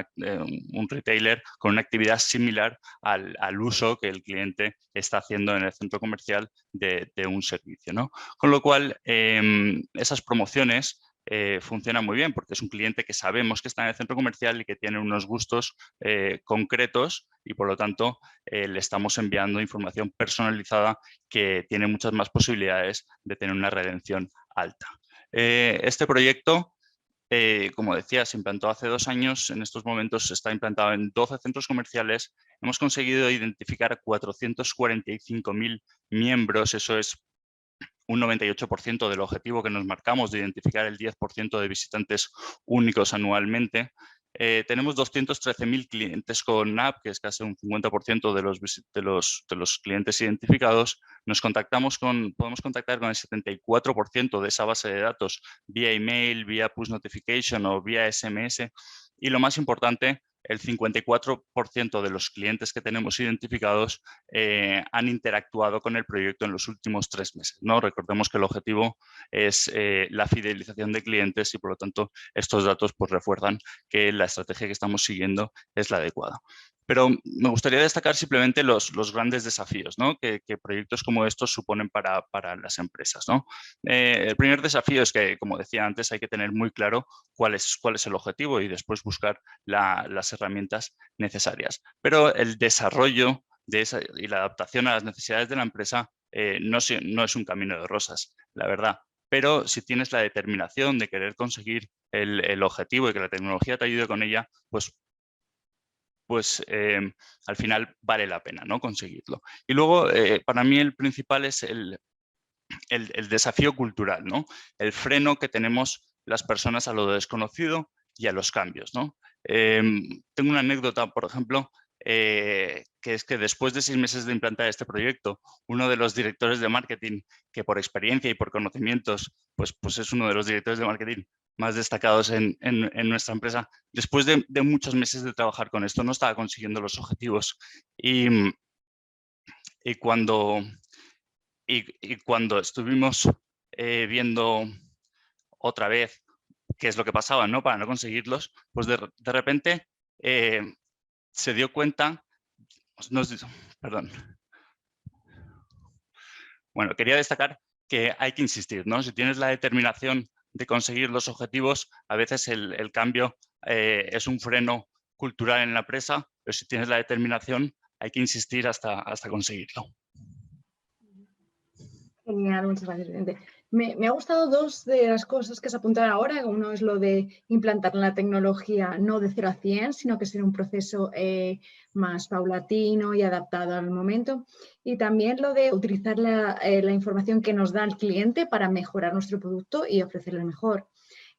retailer con una actividad similar al uso que el cliente está haciendo en el centro comercial de un servicio, ¿no? Con lo cual, esas promociones funcionan muy bien porque es un cliente que sabemos que está en el centro comercial y que tiene unos gustos concretos, y por lo tanto le estamos enviando información personalizada que tiene muchas más posibilidades de tener una redención alta. Este proyecto, como decía, se implantó hace 2 años. En estos momentos está implantado en 12 centros comerciales. Hemos conseguido identificar a 445.000 miembros. Eso es un 98% del objetivo que nos marcamos de identificar el 10% de visitantes únicos anualmente. Tenemos 213.000 clientes con app, que es casi un 50% de los clientes identificados. Podemos contactar con el 74% de esa base de datos vía email, vía push notification o vía SMS. Y lo más importante, el 54% de los clientes que tenemos identificados han interactuado con el proyecto en los últimos 3 meses, ¿no? Recordemos que el objetivo es la fidelización de clientes, y por lo tanto estos datos pues refuerzan que la estrategia que estamos siguiendo es la adecuada. Pero me gustaría destacar simplemente los grandes desafíos, ¿no? que proyectos como estos suponen para las empresas, ¿no? El primer desafío es que, como decía antes, hay que tener muy claro cuál es el objetivo y después buscar las herramientas necesarias. Pero el desarrollo y la adaptación a las necesidades de la empresa no es un camino de rosas, la verdad. Pero si tienes la determinación de querer conseguir el objetivo y que la tecnología te ayude con ella, pues al final vale la pena, ¿no? Conseguirlo. Y luego, para mí el principal es el desafío cultural, ¿no? El freno que tenemos las personas a lo desconocido y a los cambios, ¿no? Tengo una anécdota, por ejemplo, que es que después de 6 meses de implantar este proyecto, uno de los directores de marketing, que por experiencia y por conocimientos, pues es uno de los directores de marketing más destacados en nuestra empresa, después de muchos meses de trabajar con esto, no estaba consiguiendo los objetivos. Y cuando estuvimos viendo otra vez qué es lo que pasaba, ¿no? Para no conseguirlos, pues de repente se dio cuenta, perdón. Bueno, quería destacar que hay que insistir, ¿no? Si tienes la determinación de conseguir los objetivos, a veces el cambio es un freno cultural en la empresa, pero si tienes la determinación, hay que insistir hasta conseguirlo. Genial, muchas gracias, Vicente. Me ha gustado dos de las cosas que se apuntan ahora. Uno es lo de implantar la tecnología no de 0 a 100, sino que será un proceso más paulatino y adaptado al momento. Y también lo de utilizar la información que nos da el cliente para mejorar nuestro producto y ofrecerle mejor.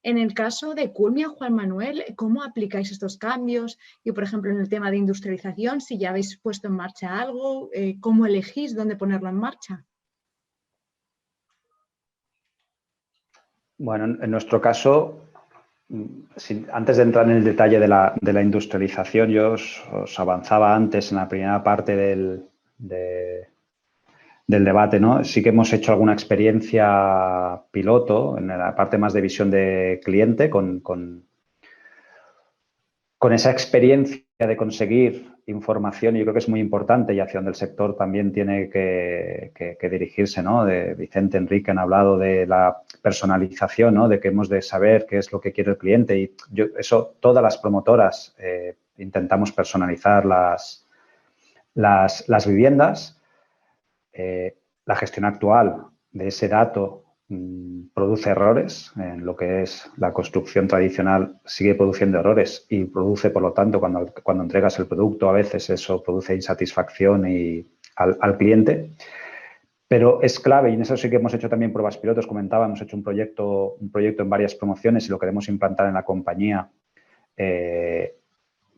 En el caso de Culmia, Juan Manuel, ¿cómo aplicáis estos cambios? Y, por ejemplo, en el tema de industrialización, si ya habéis puesto en marcha algo, ¿cómo elegís dónde ponerlo en marcha? Bueno, en nuestro caso, antes de entrar en el detalle de la industrialización, yo os avanzaba antes en la primera parte del debate, ¿no? Sí que hemos hecho alguna experiencia piloto en la parte más de visión de cliente con esa experiencia de conseguir información. Yo creo que es muy importante y hacia donde el sector también tiene que dirigirse, ¿no? Vicente, Enrique han hablado de la personalización, ¿no? De que hemos de saber qué es lo que quiere el cliente y eso todas las promotoras intentamos personalizar las viviendas. La gestión actual de ese dato produce errores. En lo que es la construcción tradicional sigue produciendo errores y produce, por lo tanto, cuando entregas el producto, a veces eso produce insatisfacción al cliente. Pero es clave, y en eso sí que hemos hecho también pruebas pilotos, comentaba, hemos hecho un proyecto en varias promociones y lo queremos implantar en la compañía, que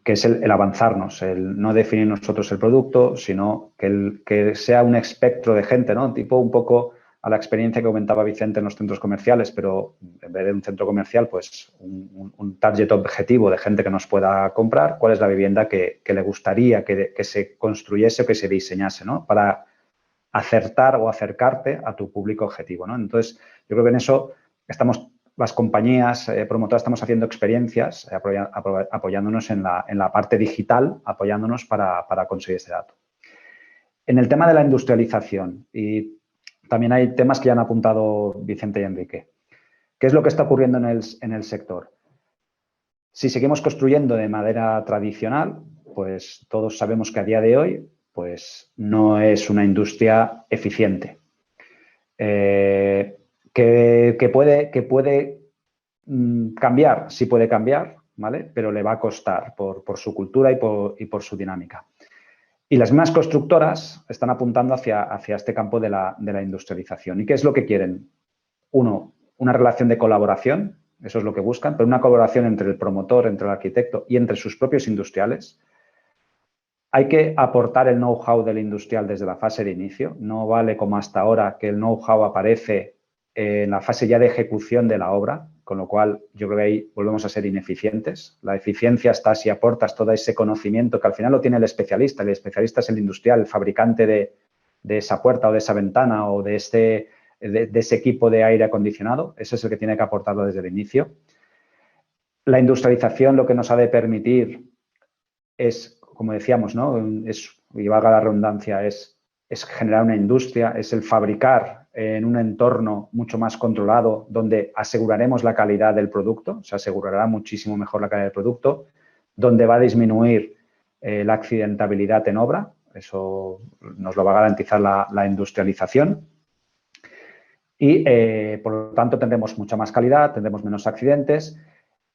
es el avanzarnos, el no definir nosotros el producto, sino que sea un espectro de gente, ¿no? Tipo un poco a la experiencia que comentaba Vicente en los centros comerciales, pero en vez de un centro comercial, pues un target objetivo de gente que nos pueda comprar, cuál es la vivienda que le gustaría que se construyese o que se diseñase, ¿no? Para acertar o acercarte a tu público objetivo, ¿no? Entonces, yo creo que en eso las compañías promotoras estamos haciendo experiencias, apoyándonos en la parte digital, apoyándonos para conseguir ese dato. En el tema de la industrialización, y también hay temas que ya han apuntado Vicente y Enrique. ¿Qué es lo que está ocurriendo en el sector? Si seguimos construyendo de manera tradicional, pues todos sabemos que a día de hoy pues no es una industria eficiente. Que puede cambiar, sí puede cambiar, ¿vale? Pero le va a costar por su cultura y por su dinámica. Y las mismas constructoras están apuntando hacia este campo de la industrialización. ¿Y qué es lo que quieren? Uno, una relación de colaboración, eso es lo que buscan, pero una colaboración entre el promotor, entre el arquitecto y entre sus propios industriales. Hay que aportar el know-how del industrial desde la fase de inicio. No vale como hasta ahora que el know-how aparece en la fase ya de ejecución de la obra, con lo cual yo creo que ahí volvemos a ser ineficientes. La eficiencia está si aportas todo ese conocimiento que al final lo tiene el especialista. El especialista es el industrial, el fabricante de esa puerta o de esa ventana o de ese equipo de aire acondicionado. Ese es el que tiene que aportarlo desde el inicio. La industrialización lo que nos ha de permitir es como decíamos, ¿no? Y valga la redundancia, es generar una industria, es el fabricar en un entorno mucho más controlado donde aseguraremos la calidad del producto, se asegurará muchísimo mejor la calidad del producto, donde va a disminuir la accidentabilidad en obra, eso nos lo va a garantizar la industrialización. Y, por lo tanto, tendremos mucha más calidad, tendremos menos accidentes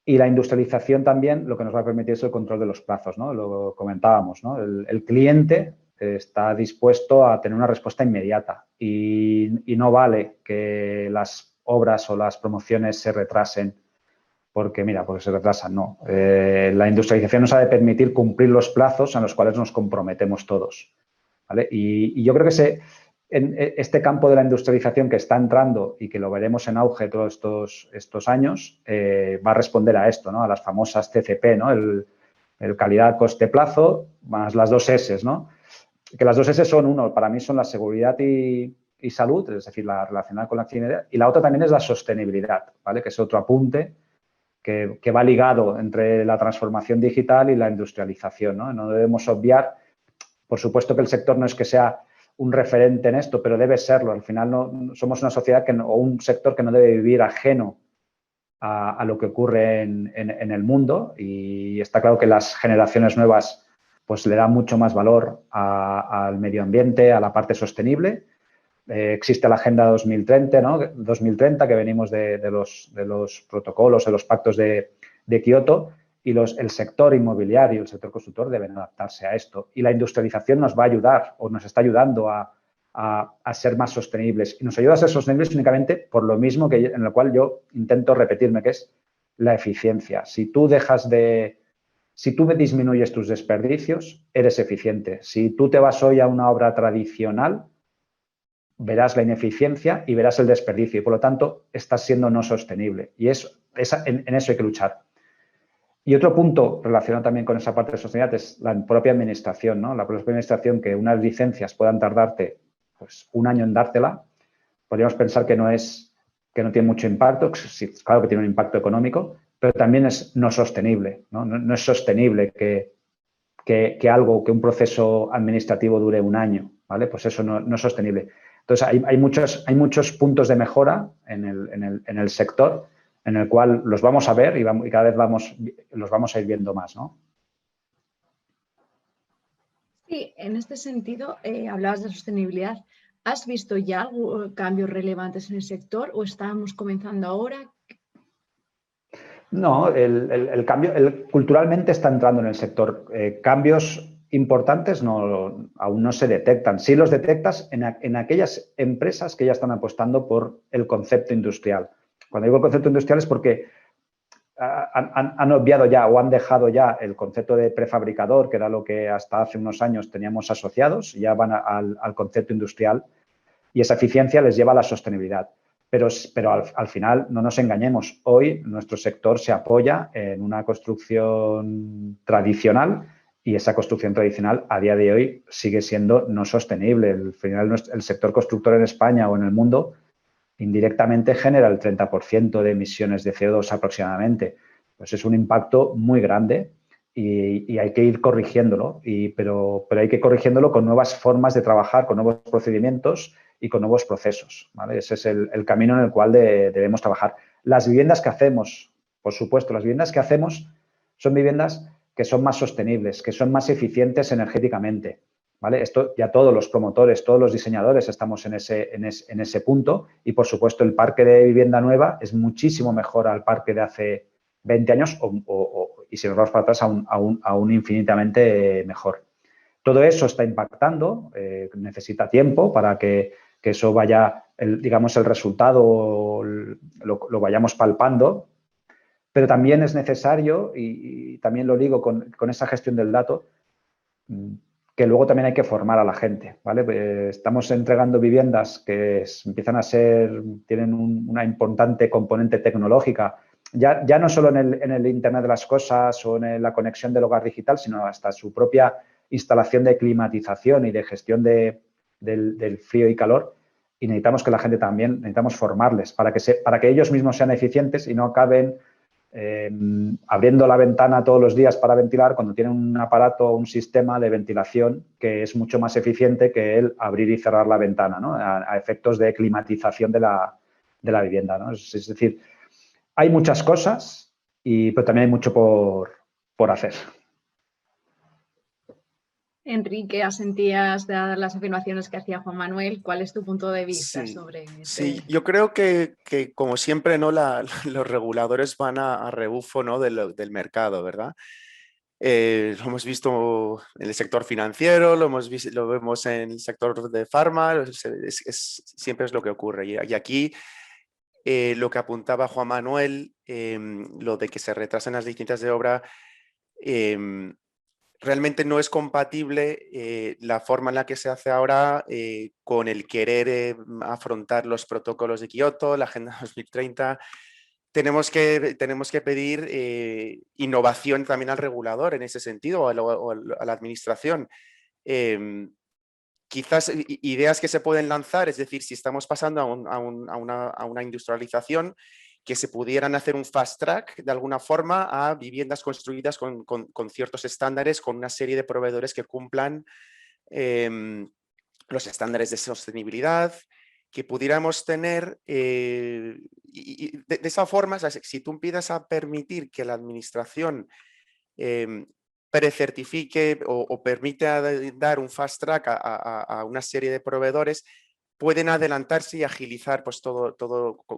y la industrialización también lo que nos va a permitir es el control de los plazos, ¿no? Lo comentábamos, ¿no? El cliente está dispuesto a tener una respuesta inmediata y no vale que las obras o las promociones se retrasen porque, mira, porque se retrasan, no. La industrialización nos ha de permitir cumplir los plazos en los cuales nos comprometemos todos, ¿vale? Y yo creo que en este campo de la industrialización que está entrando y que lo veremos en auge todos estos años, va a responder a esto, ¿no? A las famosas CCP, ¿no? El calidad, coste, plazo, más las 2 S, ¿no? Que las 2 S son para mí son la seguridad y salud, es decir, la relacionada con la actividad, y la otra también es la sostenibilidad, ¿vale? Que es otro apunte que va ligado entre la transformación digital y la industrialización, ¿no? No debemos obviar, por supuesto que el sector no es que sea un referente en esto, pero debe serlo. Al final no somos una sociedad o un sector que no debe vivir ajeno a lo que ocurre en el mundo y está claro que las generaciones nuevas pues le dan mucho más valor al medio ambiente, a la parte sostenible. Existe la Agenda 2030, ¿no? 2030 que venimos de los protocolos, de los pactos de Kioto y el sector inmobiliario, el sector constructor deben adaptarse a esto. Y la industrialización nos va a ayudar o nos está ayudando a ser más sostenibles. Y nos ayuda a ser sostenibles únicamente por lo mismo en lo cual yo intento repetirme, que es la eficiencia. Si tú disminuyes tus desperdicios, eres eficiente. Si tú te vas hoy a una obra tradicional, verás la ineficiencia y verás el desperdicio y, por lo tanto, estás siendo no sostenible. Y en eso hay que luchar. Y otro punto relacionado también con esa parte de sostenibilidad es la propia administración, ¿no? La propia administración, que unas licencias puedan tardarte pues, 1 año en dártela, podríamos pensar que no tiene mucho impacto, sí, claro que tiene un impacto económico, pero también es no sostenible, ¿no? No es sostenible que un proceso administrativo dure 1 año, ¿vale? Pues eso no es sostenible. Entonces, hay muchos puntos de mejora en el sector en el cual los vamos a ver y cada vez los vamos a ir viendo más, ¿no? Sí, en este sentido, hablabas de sostenibilidad. ¿Has visto ya cambios relevantes en el sector o estamos comenzando ahora? No, el cambio culturalmente está entrando en el sector. Cambios importantes aún no se detectan. Sí los detectas en aquellas empresas que ya están apostando por el concepto industrial. Cuando digo concepto industrial es porque han obviado ya o han dejado ya el concepto de prefabricador, que era lo que hasta hace unos años teníamos asociados, ya van al concepto industrial y esa eficiencia les lleva a la sostenibilidad. Pero al final, no nos engañemos, hoy nuestro sector se apoya en una construcción tradicional y esa construcción tradicional a día de hoy sigue siendo no sostenible. Al final, el sector constructor en España o en el mundo indirectamente genera el 30% de emisiones de CO2 aproximadamente. Pues es un impacto muy grande y hay que ir corrigiéndolo, pero hay que ir corrigiéndolo con nuevas formas de trabajar, con nuevos procedimientos y con nuevos procesos, ¿vale? Ese es el camino en el cual debemos trabajar. Las viviendas que hacemos, por supuesto, las viviendas que hacemos son viviendas que son más sostenibles, que son más eficientes energéticamente, ¿vale? Esto ya todos los promotores, todos los diseñadores estamos en ese punto y, por supuesto, el parque de vivienda nueva es muchísimo mejor al parque de hace 20 años y si nos vamos para atrás aún infinitamente mejor. Todo eso está impactando, necesita tiempo para que eso vaya, digamos, el resultado lo vayamos palpando, pero también es necesario, y también lo ligo con esa gestión del dato, que luego también hay que formar a la gente, ¿vale? Estamos entregando viviendas que tienen una importante componente tecnológica, ya no solo en el Internet de las cosas o en la conexión del hogar digital, sino hasta su propia instalación de climatización y de gestión del frío y calor, y necesitamos que la gente también, necesitamos formarles para que ellos mismos sean eficientes y no acaben abriendo la ventana todos los días para ventilar cuando tienen un aparato, un sistema de ventilación que es mucho más eficiente que el abrir y cerrar la ventana, ¿no? A efectos de climatización de la vivienda, ¿no? Es decir, hay muchas cosas, pero también hay mucho por hacer. Enrique, asentías dadas las afirmaciones que hacía Juan Manuel. ¿Cuál es tu punto de vista Sí, sobre sí, yo creo que como siempre, ¿no? Los reguladores van a rebufo, ¿no? del mercado, ¿verdad? Lo hemos visto en el sector financiero, lo vemos en el sector de farma, siempre es lo que ocurre. Y aquí lo que apuntaba Juan Manuel, lo de que se retrasan las licencias de obra, realmente no es compatible la forma en la que se hace ahora con el querer afrontar los protocolos de Kioto, la Agenda 2030. Tenemos que pedir innovación también al regulador en ese sentido, o a la administración. Quizás ideas que se pueden lanzar, es decir, si estamos pasando a una industrialización, que se pudieran hacer un fast track de alguna forma a viviendas construidas con ciertos estándares, con una serie de proveedores que cumplan los estándares de sostenibilidad, que pudiéramos tener, y de esa forma, o sea, si tú empiezas a permitir que la administración precertifique o permite dar un fast track a una serie de proveedores, pueden adelantarse y agilizar pues, todo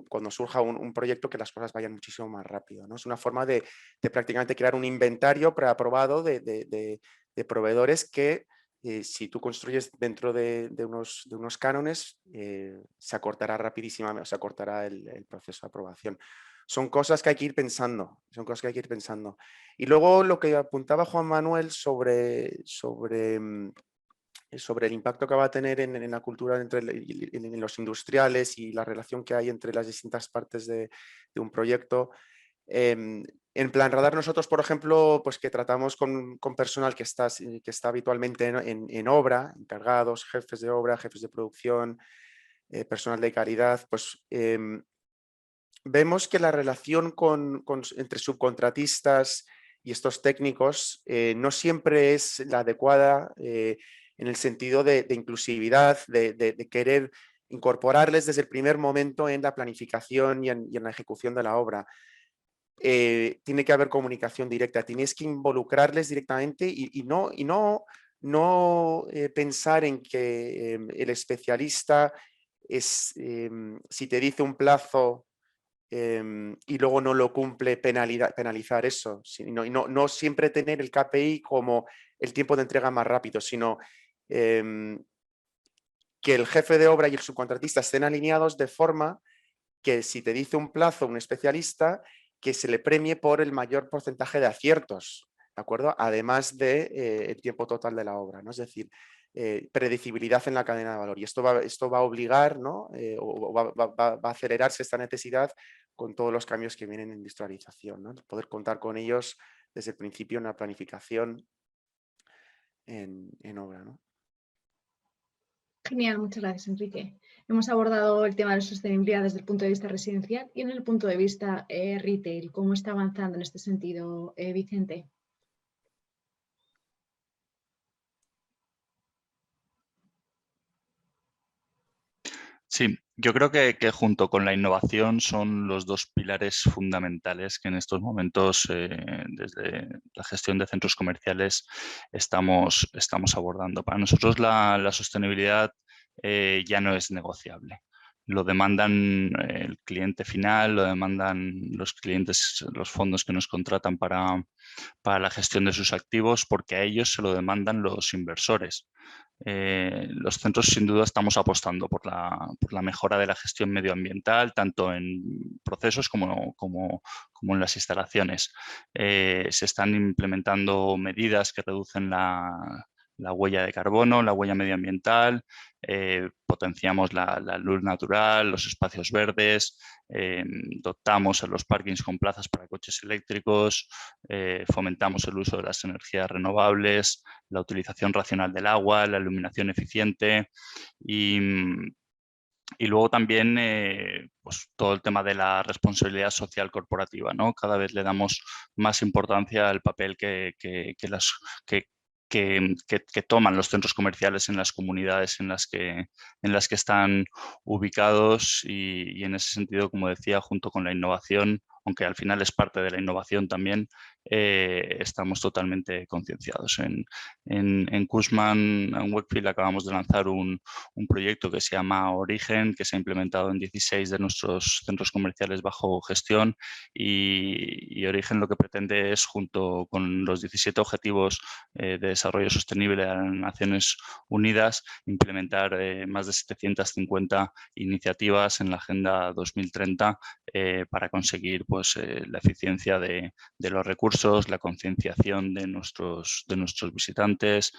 cuando surja un proyecto, que las cosas vayan muchísimo más rápido, ¿no? Es una forma de prácticamente crear un inventario preaprobado de proveedores que si tú construyes dentro de unos cánones, se acortará rapidísimamente, se acortará el proceso de aprobación. Son cosas que hay que ir pensando, Y luego lo que apuntaba Juan Manuel sobre el impacto que va a tener en la cultura en los industriales y la relación que hay entre las distintas partes de un proyecto. En Plan Radar nosotros, por ejemplo, pues que tratamos con personal que está habitualmente en obra, encargados, jefes de obra, jefes de producción, personal de calidad, pues vemos que la relación entre subcontratistas y estos técnicos no siempre es la adecuada en el sentido de inclusividad, de querer incorporarles desde el primer momento en la planificación y en la ejecución de la obra. Tiene que haber comunicación directa, tienes que involucrarles directamente y no pensar en que el especialista es, si te dice un plazo y luego no lo cumple, penalizar eso, y no siempre tener el KPI como el tiempo de entrega más rápido, sino que el jefe de obra y el subcontratista estén alineados de forma que si te dice un plazo un especialista, que se le premie por el mayor porcentaje de aciertos, ¿de acuerdo? Además del el tiempo total de la obra, ¿no? Es decir, predecibilidad en la cadena de valor. Y esto va a obligar, ¿no? O va a acelerarse esta necesidad con todos los cambios que vienen en industrialización, ¿no? Poder contar con ellos desde el principio en la planificación en obra, ¿no? Genial, muchas gracias, Enrique. Hemos abordado el tema de la sostenibilidad desde el punto de vista residencial y en el punto de vista retail. ¿Cómo está avanzando en este sentido, Vicente? Sí, yo creo que junto con la innovación son los dos pilares fundamentales que en estos momentos, desde la gestión de centros comerciales, estamos abordando. Para nosotros la sostenibilidad ya no es negociable. Lo demandan el cliente final, lo demandan los clientes, los fondos que nos contratan para la gestión de sus activos, porque a ellos se lo demandan los inversores. Los centros sin duda estamos apostando por la mejora de la gestión medioambiental, tanto en procesos como en las instalaciones. Se están implementando medidas que reducen la huella de carbono, la huella medioambiental, potenciamos la luz natural, los espacios verdes, dotamos en los parkings con plazas para coches eléctricos, fomentamos el uso de las energías renovables, la utilización racional del agua, la iluminación eficiente y Y luego también pues todo el tema de la responsabilidad social corporativa, ¿no? Cada vez le damos más importancia al papel que toman los centros comerciales en las comunidades en las que están ubicados y en ese sentido, como decía, junto con la innovación, aunque al final es parte de la innovación también, estamos totalmente concienciados. En Cushman, en Wakefield, acabamos de lanzar un proyecto que se llama Origen, que se ha implementado en 16 de nuestros centros comerciales bajo gestión y Origen lo que pretende es, junto con los 17 Objetivos de Desarrollo Sostenible de las Naciones Unidas, implementar más de 750 iniciativas en la Agenda 2030 para conseguir pues, la eficiencia de los recursos, la concienciación de nuestros visitantes,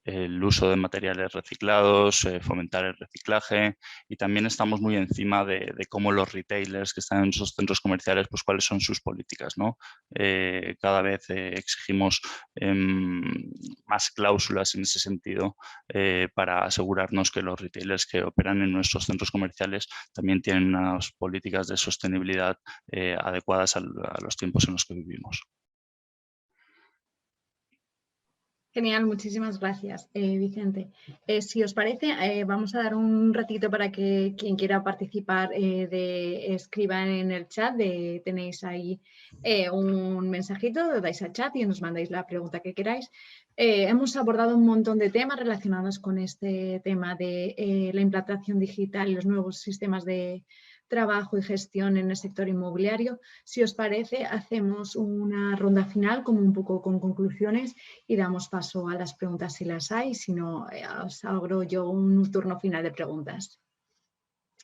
el uso de materiales reciclados, fomentar el reciclaje, y también estamos muy encima de cómo los retailers que están en esos centros comerciales, pues cuáles son sus políticas, ¿no? Cada vez exigimos más cláusulas en ese sentido para asegurarnos que los retailers que operan en nuestros centros comerciales también tienen unas políticas de sostenibilidad adecuadas a los tiempos en los que vivimos. Genial, muchísimas gracias, Vicente. Si os parece, vamos a dar un ratito para que quien quiera participar escriba en el chat. Tenéis ahí un mensajito, dais al chat y nos mandáis la pregunta que queráis. Hemos abordado un montón de temas relacionados con este tema de la implantación digital y los nuevos sistemas de trabajo y gestión en el sector inmobiliario. Si os parece, hacemos una ronda final como un poco con conclusiones y damos paso a las preguntas si las hay, si no, os abro yo un turno final de preguntas.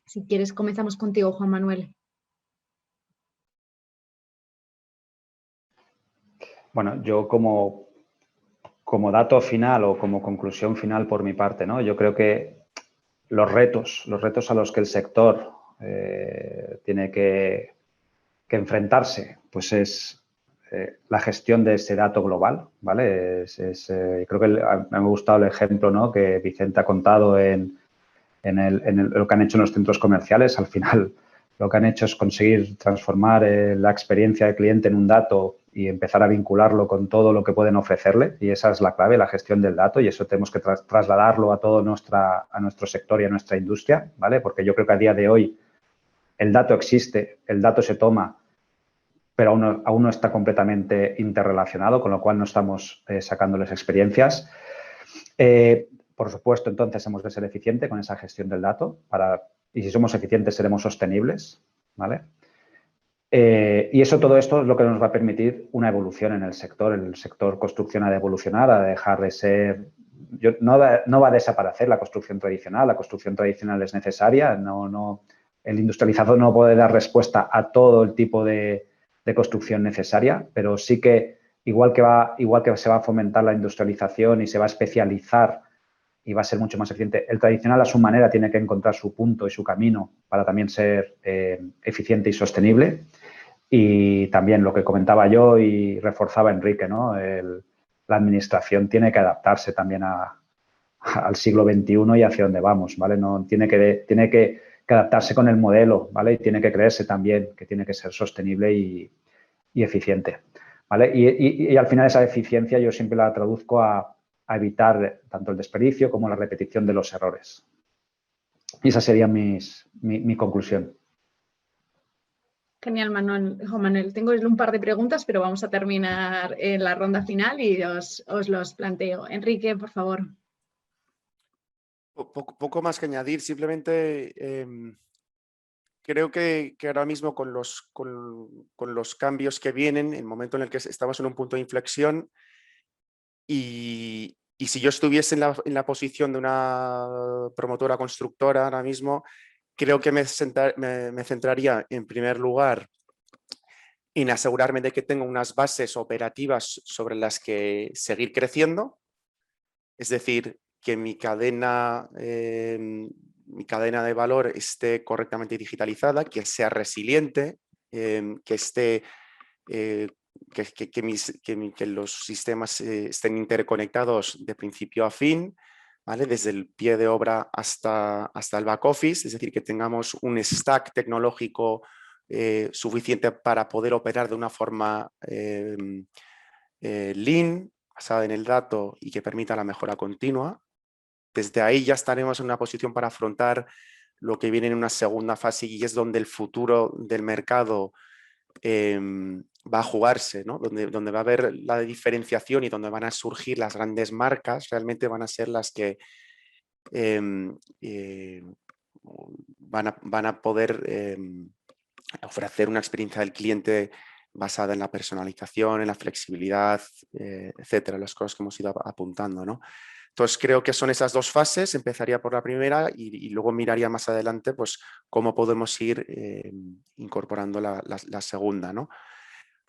Si quieres, comenzamos contigo, Juan Manuel. Bueno, yo como dato final o como conclusión final por mi parte, ¿no? Yo creo que los retos a los que el sector tiene que enfrentarse, pues es la gestión de ese dato global, ¿vale? Creo que me ha gustado el ejemplo, ¿no?, que Vicente ha contado en lo que han hecho en los centros comerciales. Al final, lo que han hecho es conseguir transformar la experiencia del cliente en un dato y empezar a vincularlo con todo lo que pueden ofrecerle, y esa es la clave, la gestión del dato, y eso tenemos que trasladarlo a todo nuestro sector y a nuestra industria, ¿vale? Porque yo creo que a día de hoy el dato existe, el dato se toma, pero aún no está completamente interrelacionado, con lo cual no estamos sacándoles experiencias. Por supuesto, entonces hemos de ser eficientes con esa gestión del dato y si somos eficientes seremos sostenibles, ¿vale? Y todo esto es lo que nos va a permitir una evolución en el sector. El sector construcción ha de evolucionar, ha de dejar de ser... No va a desaparecer la construcción tradicional es necesaria, el industrializador no puede dar respuesta a todo el tipo de construcción necesaria, pero sí que igual que se va a fomentar la industrialización y se va a especializar y va a ser mucho más eficiente, el tradicional a su manera tiene que encontrar su punto y su camino para también ser eficiente y sostenible. Y también lo que comentaba yo y reforzaba Enrique, ¿no? La administración tiene que adaptarse también al siglo XXI y hacia dónde vamos, ¿vale? Tiene que adaptarse con el modelo, ¿vale? Y tiene que creerse también que tiene que ser sostenible y eficiente, ¿vale? Y al final esa eficiencia yo siempre la traduzco a evitar tanto el desperdicio como la repetición de los errores. Y esa sería mi conclusión. Genial, Juan Manuel. Tengo un par de preguntas, pero vamos a terminar en la ronda final y os los planteo. Enrique, por favor. Poco más que añadir, simplemente creo que ahora mismo con los cambios que vienen, en el momento en el que estamos en un punto de inflexión, y si yo estuviese en la posición de una promotora constructora ahora mismo, creo que me centraría en primer lugar en asegurarme de que tengo unas bases operativas sobre las que seguir creciendo, es decir, que mi cadena de valor esté correctamente digitalizada, que sea resiliente, que esté... que los sistemas estén interconectados de principio a fin, ¿vale? Desde el pie de obra hasta el back office, es decir, que tengamos un stack tecnológico suficiente para poder operar de una forma lean, basada en el dato y que permita la mejora continua. Desde ahí ya estaremos en una posición para afrontar lo que viene en una segunda fase y es donde el futuro del mercado va a jugarse, ¿no? Donde va a haber la diferenciación y donde van a surgir las grandes marcas, realmente van a ser las que van a poder ofrecer una experiencia del cliente basada en la personalización, en la flexibilidad, etcétera, las cosas que hemos ido apuntando, ¿no? Entonces creo que son esas dos fases, empezaría por la primera y luego miraría más adelante pues, cómo podemos ir incorporando la segunda, ¿no?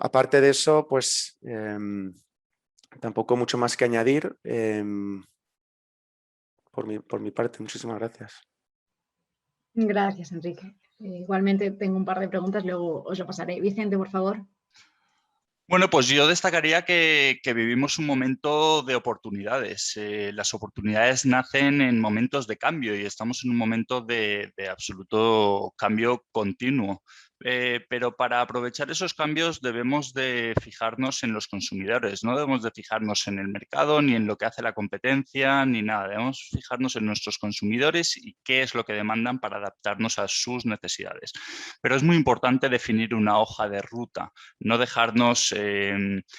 Aparte de eso, pues tampoco mucho más que añadir. Por mi parte, muchísimas gracias. Gracias, Enrique. Igualmente tengo un par de preguntas, luego os lo pasaré. Vicente, por favor. Bueno, pues yo destacaría que vivimos un momento de oportunidades. Las oportunidades nacen en momentos de cambio y estamos en un momento de absoluto cambio continuo. Pero para aprovechar esos cambios debemos de fijarnos en los consumidores, no debemos de fijarnos en el mercado, ni en lo que hace la competencia, ni nada. Debemos fijarnos en nuestros consumidores y qué es lo que demandan para adaptarnos a sus necesidades. Pero es muy importante definir una hoja de ruta, no dejarnos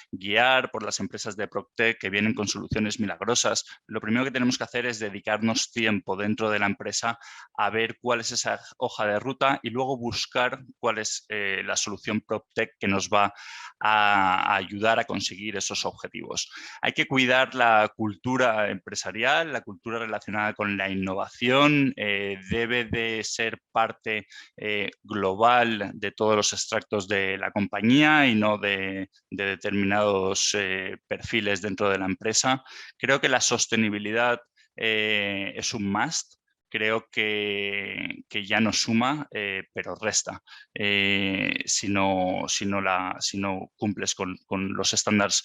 guiar por las empresas de PropTech que vienen con soluciones milagrosas. Lo primero que tenemos que hacer es dedicarnos tiempo dentro de la empresa a ver cuál es esa hoja de ruta y luego buscar cuál es la solución PropTech que nos va a ayudar a conseguir esos objetivos. Hay que cuidar la cultura empresarial, la cultura relacionada con la innovación, debe de ser parte global de todos los extractos de la compañía y no de determinados perfiles dentro de la empresa. Creo que la sostenibilidad es un must. Creo que ya no suma, pero resta, si no cumples con los estándares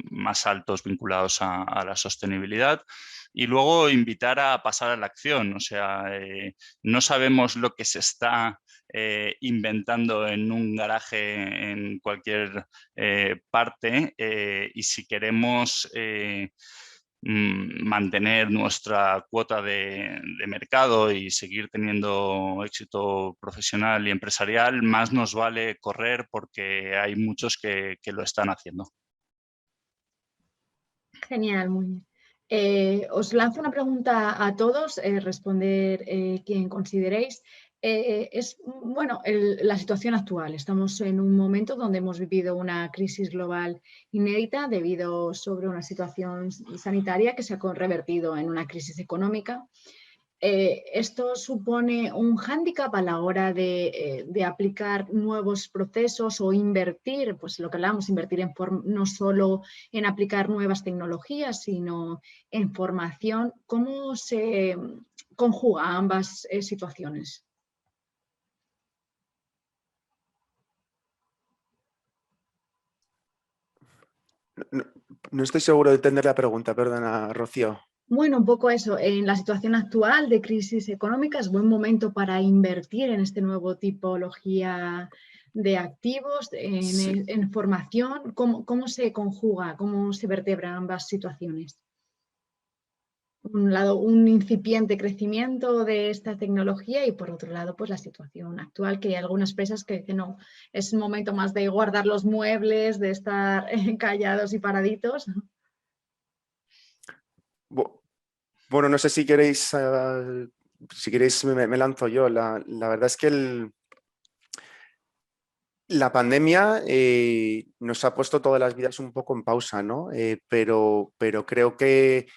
más altos vinculados a la sostenibilidad. Y luego invitar a pasar a la acción. O sea, no sabemos lo que se está inventando en un garaje en cualquier parte y si queremos mantener nuestra cuota de mercado y seguir teniendo éxito profesional y empresarial, más nos vale correr porque hay muchos que lo están haciendo. Genial, muy bien. Os lanzo una pregunta a todos, responder quien consideréis. La situación actual. Estamos en un momento donde hemos vivido una crisis global inédita debido sobre una situación sanitaria que se ha revertido en una crisis económica. Esto supone un hándicap a la hora de aplicar nuevos procesos o invertir, pues lo que hablamos, invertir no solo en aplicar nuevas tecnologías, sino en formación. ¿Cómo se conjuga ambas situaciones? No estoy seguro de entender la pregunta, perdona, Rocío. Bueno, un poco eso. En la situación actual de crisis económica es buen momento para invertir en esta nueva tipología de activos, en formación. ¿Cómo se conjuga, cómo se vertebran ambas situaciones? Por un lado, un incipiente crecimiento de esta tecnología y por otro lado, pues la situación actual, que hay algunas empresas que dicen, no, es un momento más de guardar los muebles, de estar callados y paraditos. Bueno, no sé si queréis, me lanzo yo. La verdad es que la pandemia nos ha puesto todas las vidas un poco en pausa, ¿no? Pero creo que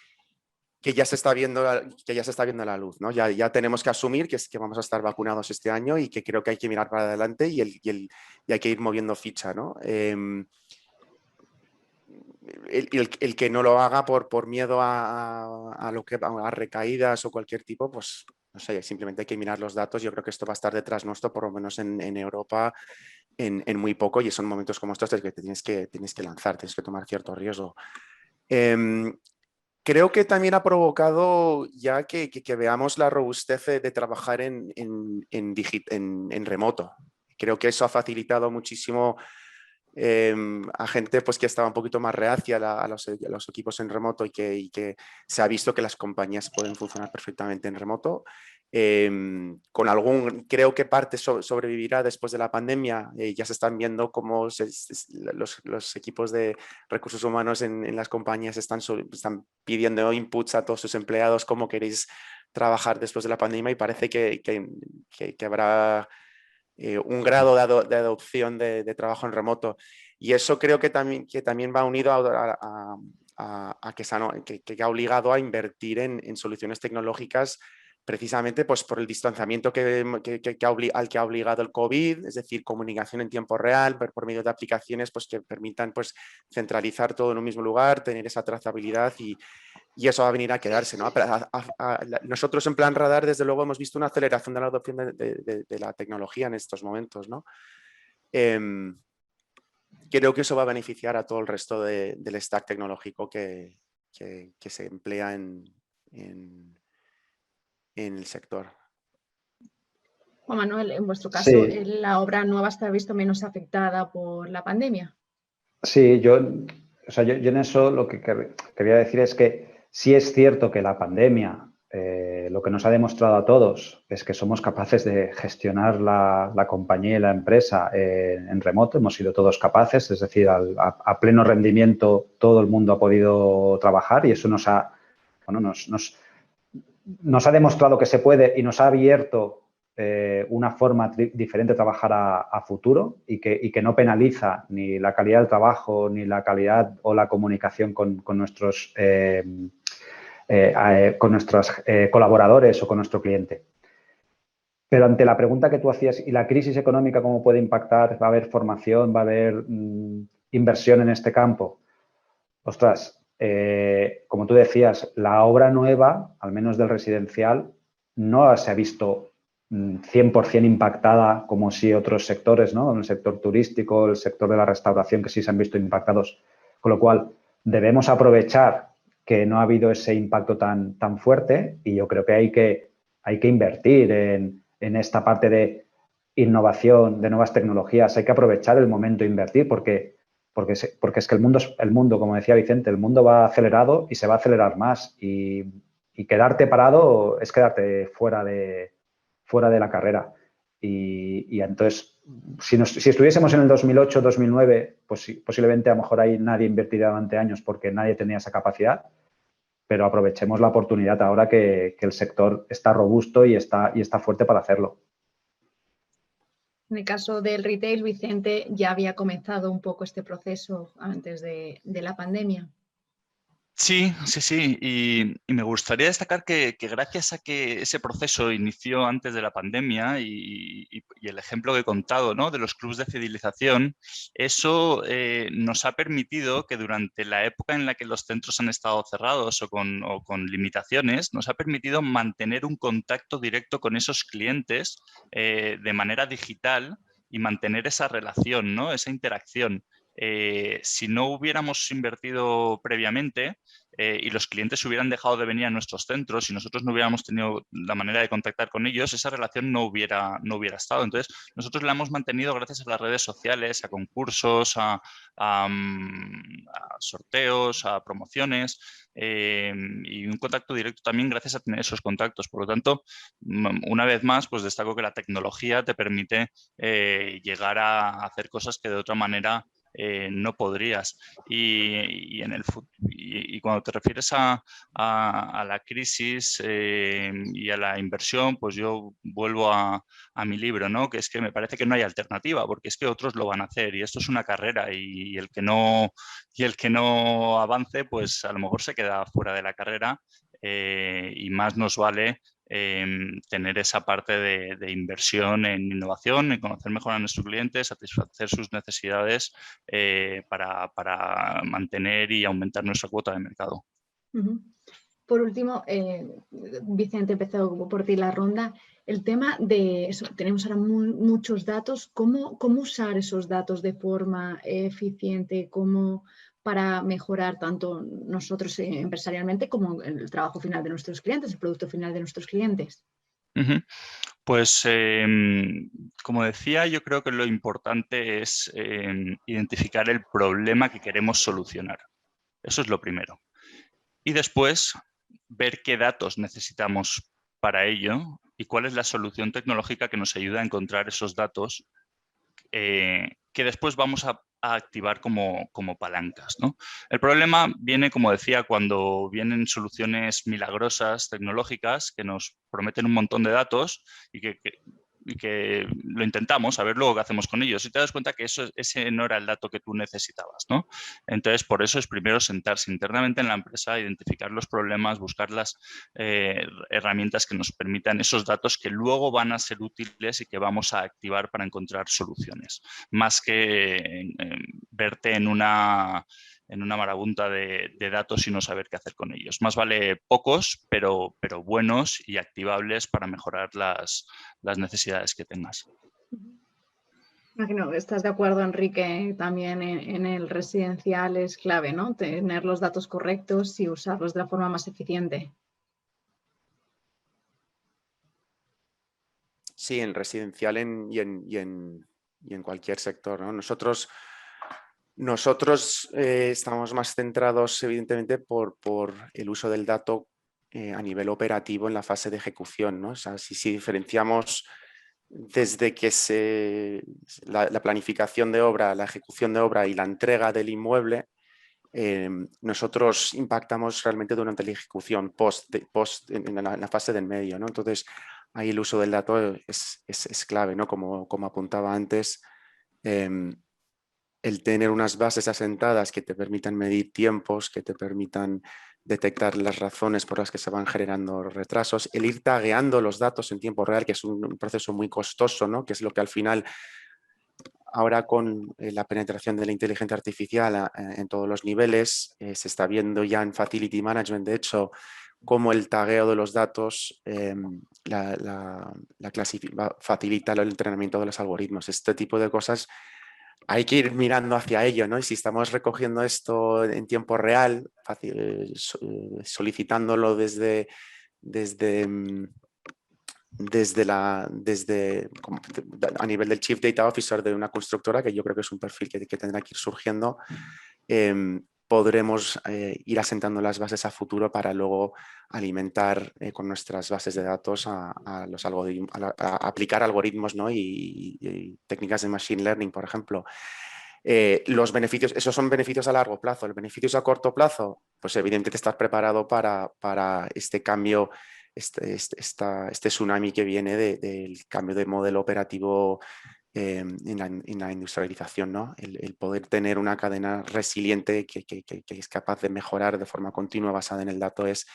ya se está viendo la luz, ¿no? Ya tenemos que asumir que vamos a estar vacunados este año y que creo que hay que mirar para adelante y hay que ir moviendo ficha, ¿no? El que no lo haga por miedo a recaídas o cualquier tipo, pues no sé, simplemente hay que mirar los datos. Yo creo que esto va a estar detrás nuestro, por lo menos en Europa, en muy poco, y son momentos como estos en que tienes que lanzar, tienes que tomar cierto riesgo. Creo que también ha provocado ya que veamos la robustez de trabajar en remoto. Creo que eso ha facilitado muchísimo a gente pues, que estaba un poquito más reacia a los equipos en remoto y que se ha visto que las compañías pueden funcionar perfectamente en remoto. Creo que parte sobrevivirá después de la pandemia. Ya se están viendo cómo los equipos de recursos humanos en las compañías están pidiendo inputs a todos sus empleados, cómo queréis trabajar después de la pandemia, y parece que habrá un grado de adopción de trabajo en remoto. Y eso creo que también va unido a que ha obligado a invertir en soluciones tecnológicas, precisamente pues, por el distanciamiento al que ha obligado el COVID, es decir, comunicación en tiempo real, por medio de aplicaciones pues, que permitan pues, centralizar todo en un mismo lugar, tener esa trazabilidad y eso va a venir a quedarse, ¿no? Nosotros en Plan Radar, desde luego, hemos visto una aceleración de la adopción de la tecnología en estos momentos, ¿no? Creo que eso va a beneficiar a todo el resto del stack tecnológico que se emplea en el sector. Juan Manuel, en vuestro caso, Sí. ¿la obra nueva está visto menos afectada por la pandemia? Sí, yo en eso lo que quería decir es que sí es cierto que la pandemia lo que nos ha demostrado a todos es que somos capaces de gestionar la compañía y la empresa en remoto. Hemos sido todos capaces, es decir, a pleno rendimiento todo el mundo ha podido trabajar, y eso nos ha demostrado que se puede y nos ha abierto una forma diferente de trabajar a futuro y que no penaliza ni la calidad del trabajo ni la calidad o la comunicación con nuestros colaboradores o con nuestro cliente. Pero ante la pregunta que tú hacías, ¿y la crisis económica cómo puede impactar? ¿Va a haber formación? ¿Va a haber inversión en este campo? Ostras, como tú decías, la obra nueva, al menos del residencial, no se ha visto 100% impactada como sí otros sectores, ¿no? El sector turístico, el sector de la restauración, que sí se han visto impactados. Con lo cual, debemos aprovechar que no ha habido ese impacto tan fuerte, y yo creo que hay que invertir en esta parte de innovación, de nuevas tecnologías. Hay que aprovechar el momento de invertir porque es que el mundo, como decía Vicente, el mundo va acelerado y se va a acelerar más, y quedarte parado es quedarte fuera de la carrera. Y entonces, si estuviésemos en el 2008, 2009, pues sí, posiblemente a lo mejor ahí nadie invertiría durante años porque nadie tenía esa capacidad, pero aprovechemos la oportunidad ahora que el sector está robusto y está fuerte para hacerlo. En el caso del retail, Vicente, ya había comenzado un poco este proceso antes de la pandemia. Sí. Y me gustaría destacar que gracias a que ese proceso inició antes de la pandemia y el ejemplo que he contado, ¿no?, de los clubs de fidelización, eso nos ha permitido que durante la época en la que los centros han estado cerrados o con limitaciones, nos ha permitido mantener un contacto directo con esos clientes de manera digital y mantener esa relación, ¿no?, esa interacción. Si no hubiéramos invertido previamente y los clientes hubieran dejado de venir a nuestros centros y nosotros no hubiéramos tenido la manera de contactar con ellos, esa relación no hubiera estado. Entonces, nosotros la hemos mantenido gracias a las redes sociales, a concursos, a sorteos, a promociones y un contacto directo también gracias a tener esos contactos. Por lo tanto, una vez más, pues destaco que la tecnología te permite llegar a hacer cosas que de otra manera no podrías. Y cuando te refieres a la crisis y a la inversión, pues yo vuelvo a mi libro, ¿no?, que es que me parece que no hay alternativa, porque es que otros lo van a hacer y esto es una carrera, y el que no avance, pues a lo mejor se queda fuera de la carrera, y más nos vale tener esa parte de inversión en innovación, en conocer mejor a nuestros clientes, satisfacer sus necesidades para mantener y aumentar nuestra cuota de mercado. Por último, Vicente, empezó por ti la ronda. El tema de eso, tenemos ahora muchos datos. ¿Cómo usar esos datos de forma eficiente? ¿Cómo para mejorar tanto nosotros empresarialmente como el trabajo final de nuestros clientes, el producto final de nuestros clientes? Pues, como decía, yo creo que lo importante es identificar el problema que queremos solucionar. Eso es lo primero. Y después, ver qué datos necesitamos para ello y cuál es la solución tecnológica que nos ayuda a encontrar esos datos que después vamos a activar como palancas, ¿no? El problema viene, como decía, cuando vienen soluciones milagrosas tecnológicas que nos prometen un montón de datos y que lo intentamos, a ver luego qué hacemos con ellos. Y te das cuenta que ese no era el dato que tú necesitabas, ¿no? Entonces, por eso es primero sentarse internamente en la empresa, identificar los problemas, buscar las herramientas que nos permitan esos datos que luego van a ser útiles y que vamos a activar para encontrar soluciones. Más que verte en una marabunta de datos y no saber qué hacer con ellos. Más vale pocos, pero buenos y activables para mejorar las necesidades que tengas. Imagino que estás de acuerdo, Enrique, también en el residencial es clave, ¿no? Tener los datos correctos y usarlos de la forma más eficiente. Sí, en residencial y en cualquier sector, ¿no? Nosotros estamos más centrados, evidentemente, por el uso del dato a nivel operativo en la fase de ejecución, ¿no? O sea, si diferenciamos desde que la planificación de obra, la ejecución de obra y la entrega del inmueble, nosotros impactamos realmente durante la ejecución, en la fase del medio, ¿no? Entonces, ahí el uso del dato es clave, ¿no? Como apuntaba antes, el tener unas bases asentadas que te permitan medir tiempos, que te permitan detectar las razones por las que se van generando retrasos, el ir tagueando los datos en tiempo real, que es un proceso muy costoso, ¿no? Que es lo que al final, ahora con la penetración de la inteligencia artificial en todos los niveles, se está viendo ya en Facility Management, de hecho, cómo el tagueo de los datos facilita el entrenamiento de los algoritmos. Este tipo de cosas hay que ir mirando hacia ello, ¿no? Y si estamos recogiendo esto en tiempo real, solicitándolo desde a nivel del Chief Data Officer de una constructora, que yo creo que es un perfil que tendrá que ir surgiendo, podremos ir asentando las bases a futuro para luego alimentar con nuestras bases de datos a los algoritmos, a aplicar algoritmos, ¿no? y técnicas de Machine Learning, por ejemplo. Los beneficios, esos son beneficios a largo plazo. El beneficio a corto plazo, pues evidentemente estar preparado para este cambio, este tsunami que viene del cambio de modelo operativo en la industrialización, ¿no? El poder tener una cadena resiliente que es capaz de mejorar de forma continua basada en el dato es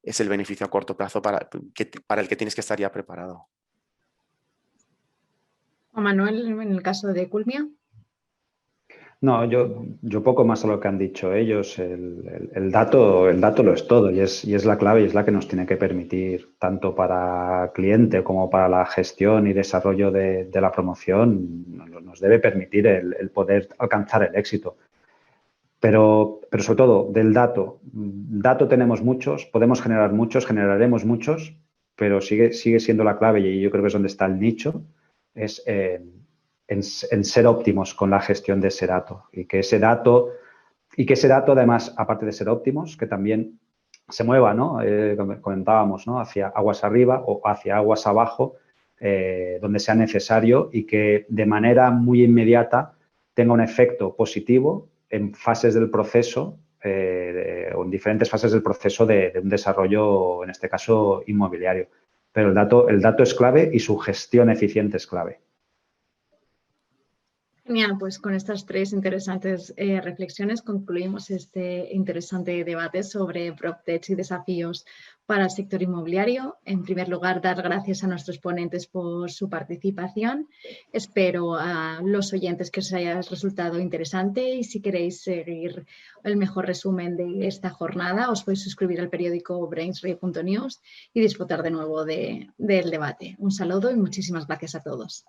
el beneficio a corto plazo para el que tienes que estar ya preparado. Juan Manuel, en el caso de Culmia. No, yo poco más a lo que han dicho ellos. El dato lo es todo y es la clave y es la que nos tiene que permitir, tanto para cliente como para la gestión y desarrollo de la promoción, nos debe permitir el poder alcanzar el éxito. Pero sobre todo, del dato tenemos muchos, podemos generar muchos, generaremos muchos, pero sigue siendo la clave y yo creo que es donde está el nicho, es en ser óptimos con la gestión de ese dato y que ese dato además, aparte de ser óptimos, que también se mueva, ¿no? Comentábamos, ¿no? Hacia aguas arriba o hacia aguas abajo, donde sea necesario y que de manera muy inmediata tenga un efecto positivo en fases del proceso o en diferentes fases del proceso de un desarrollo, en este caso, inmobiliario. Pero el dato es clave y su gestión eficiente es clave. Genial, pues con estas tres interesantes reflexiones concluimos este interesante debate sobre PropTech y desafíos para el sector inmobiliario. En primer lugar, dar gracias a nuestros ponentes por su participación. Espero a los oyentes que os haya resultado interesante y si queréis seguir el mejor resumen de esta jornada, os podéis suscribir al periódico brainsray.news y disfrutar de nuevo del debate. Un saludo y muchísimas gracias a todos.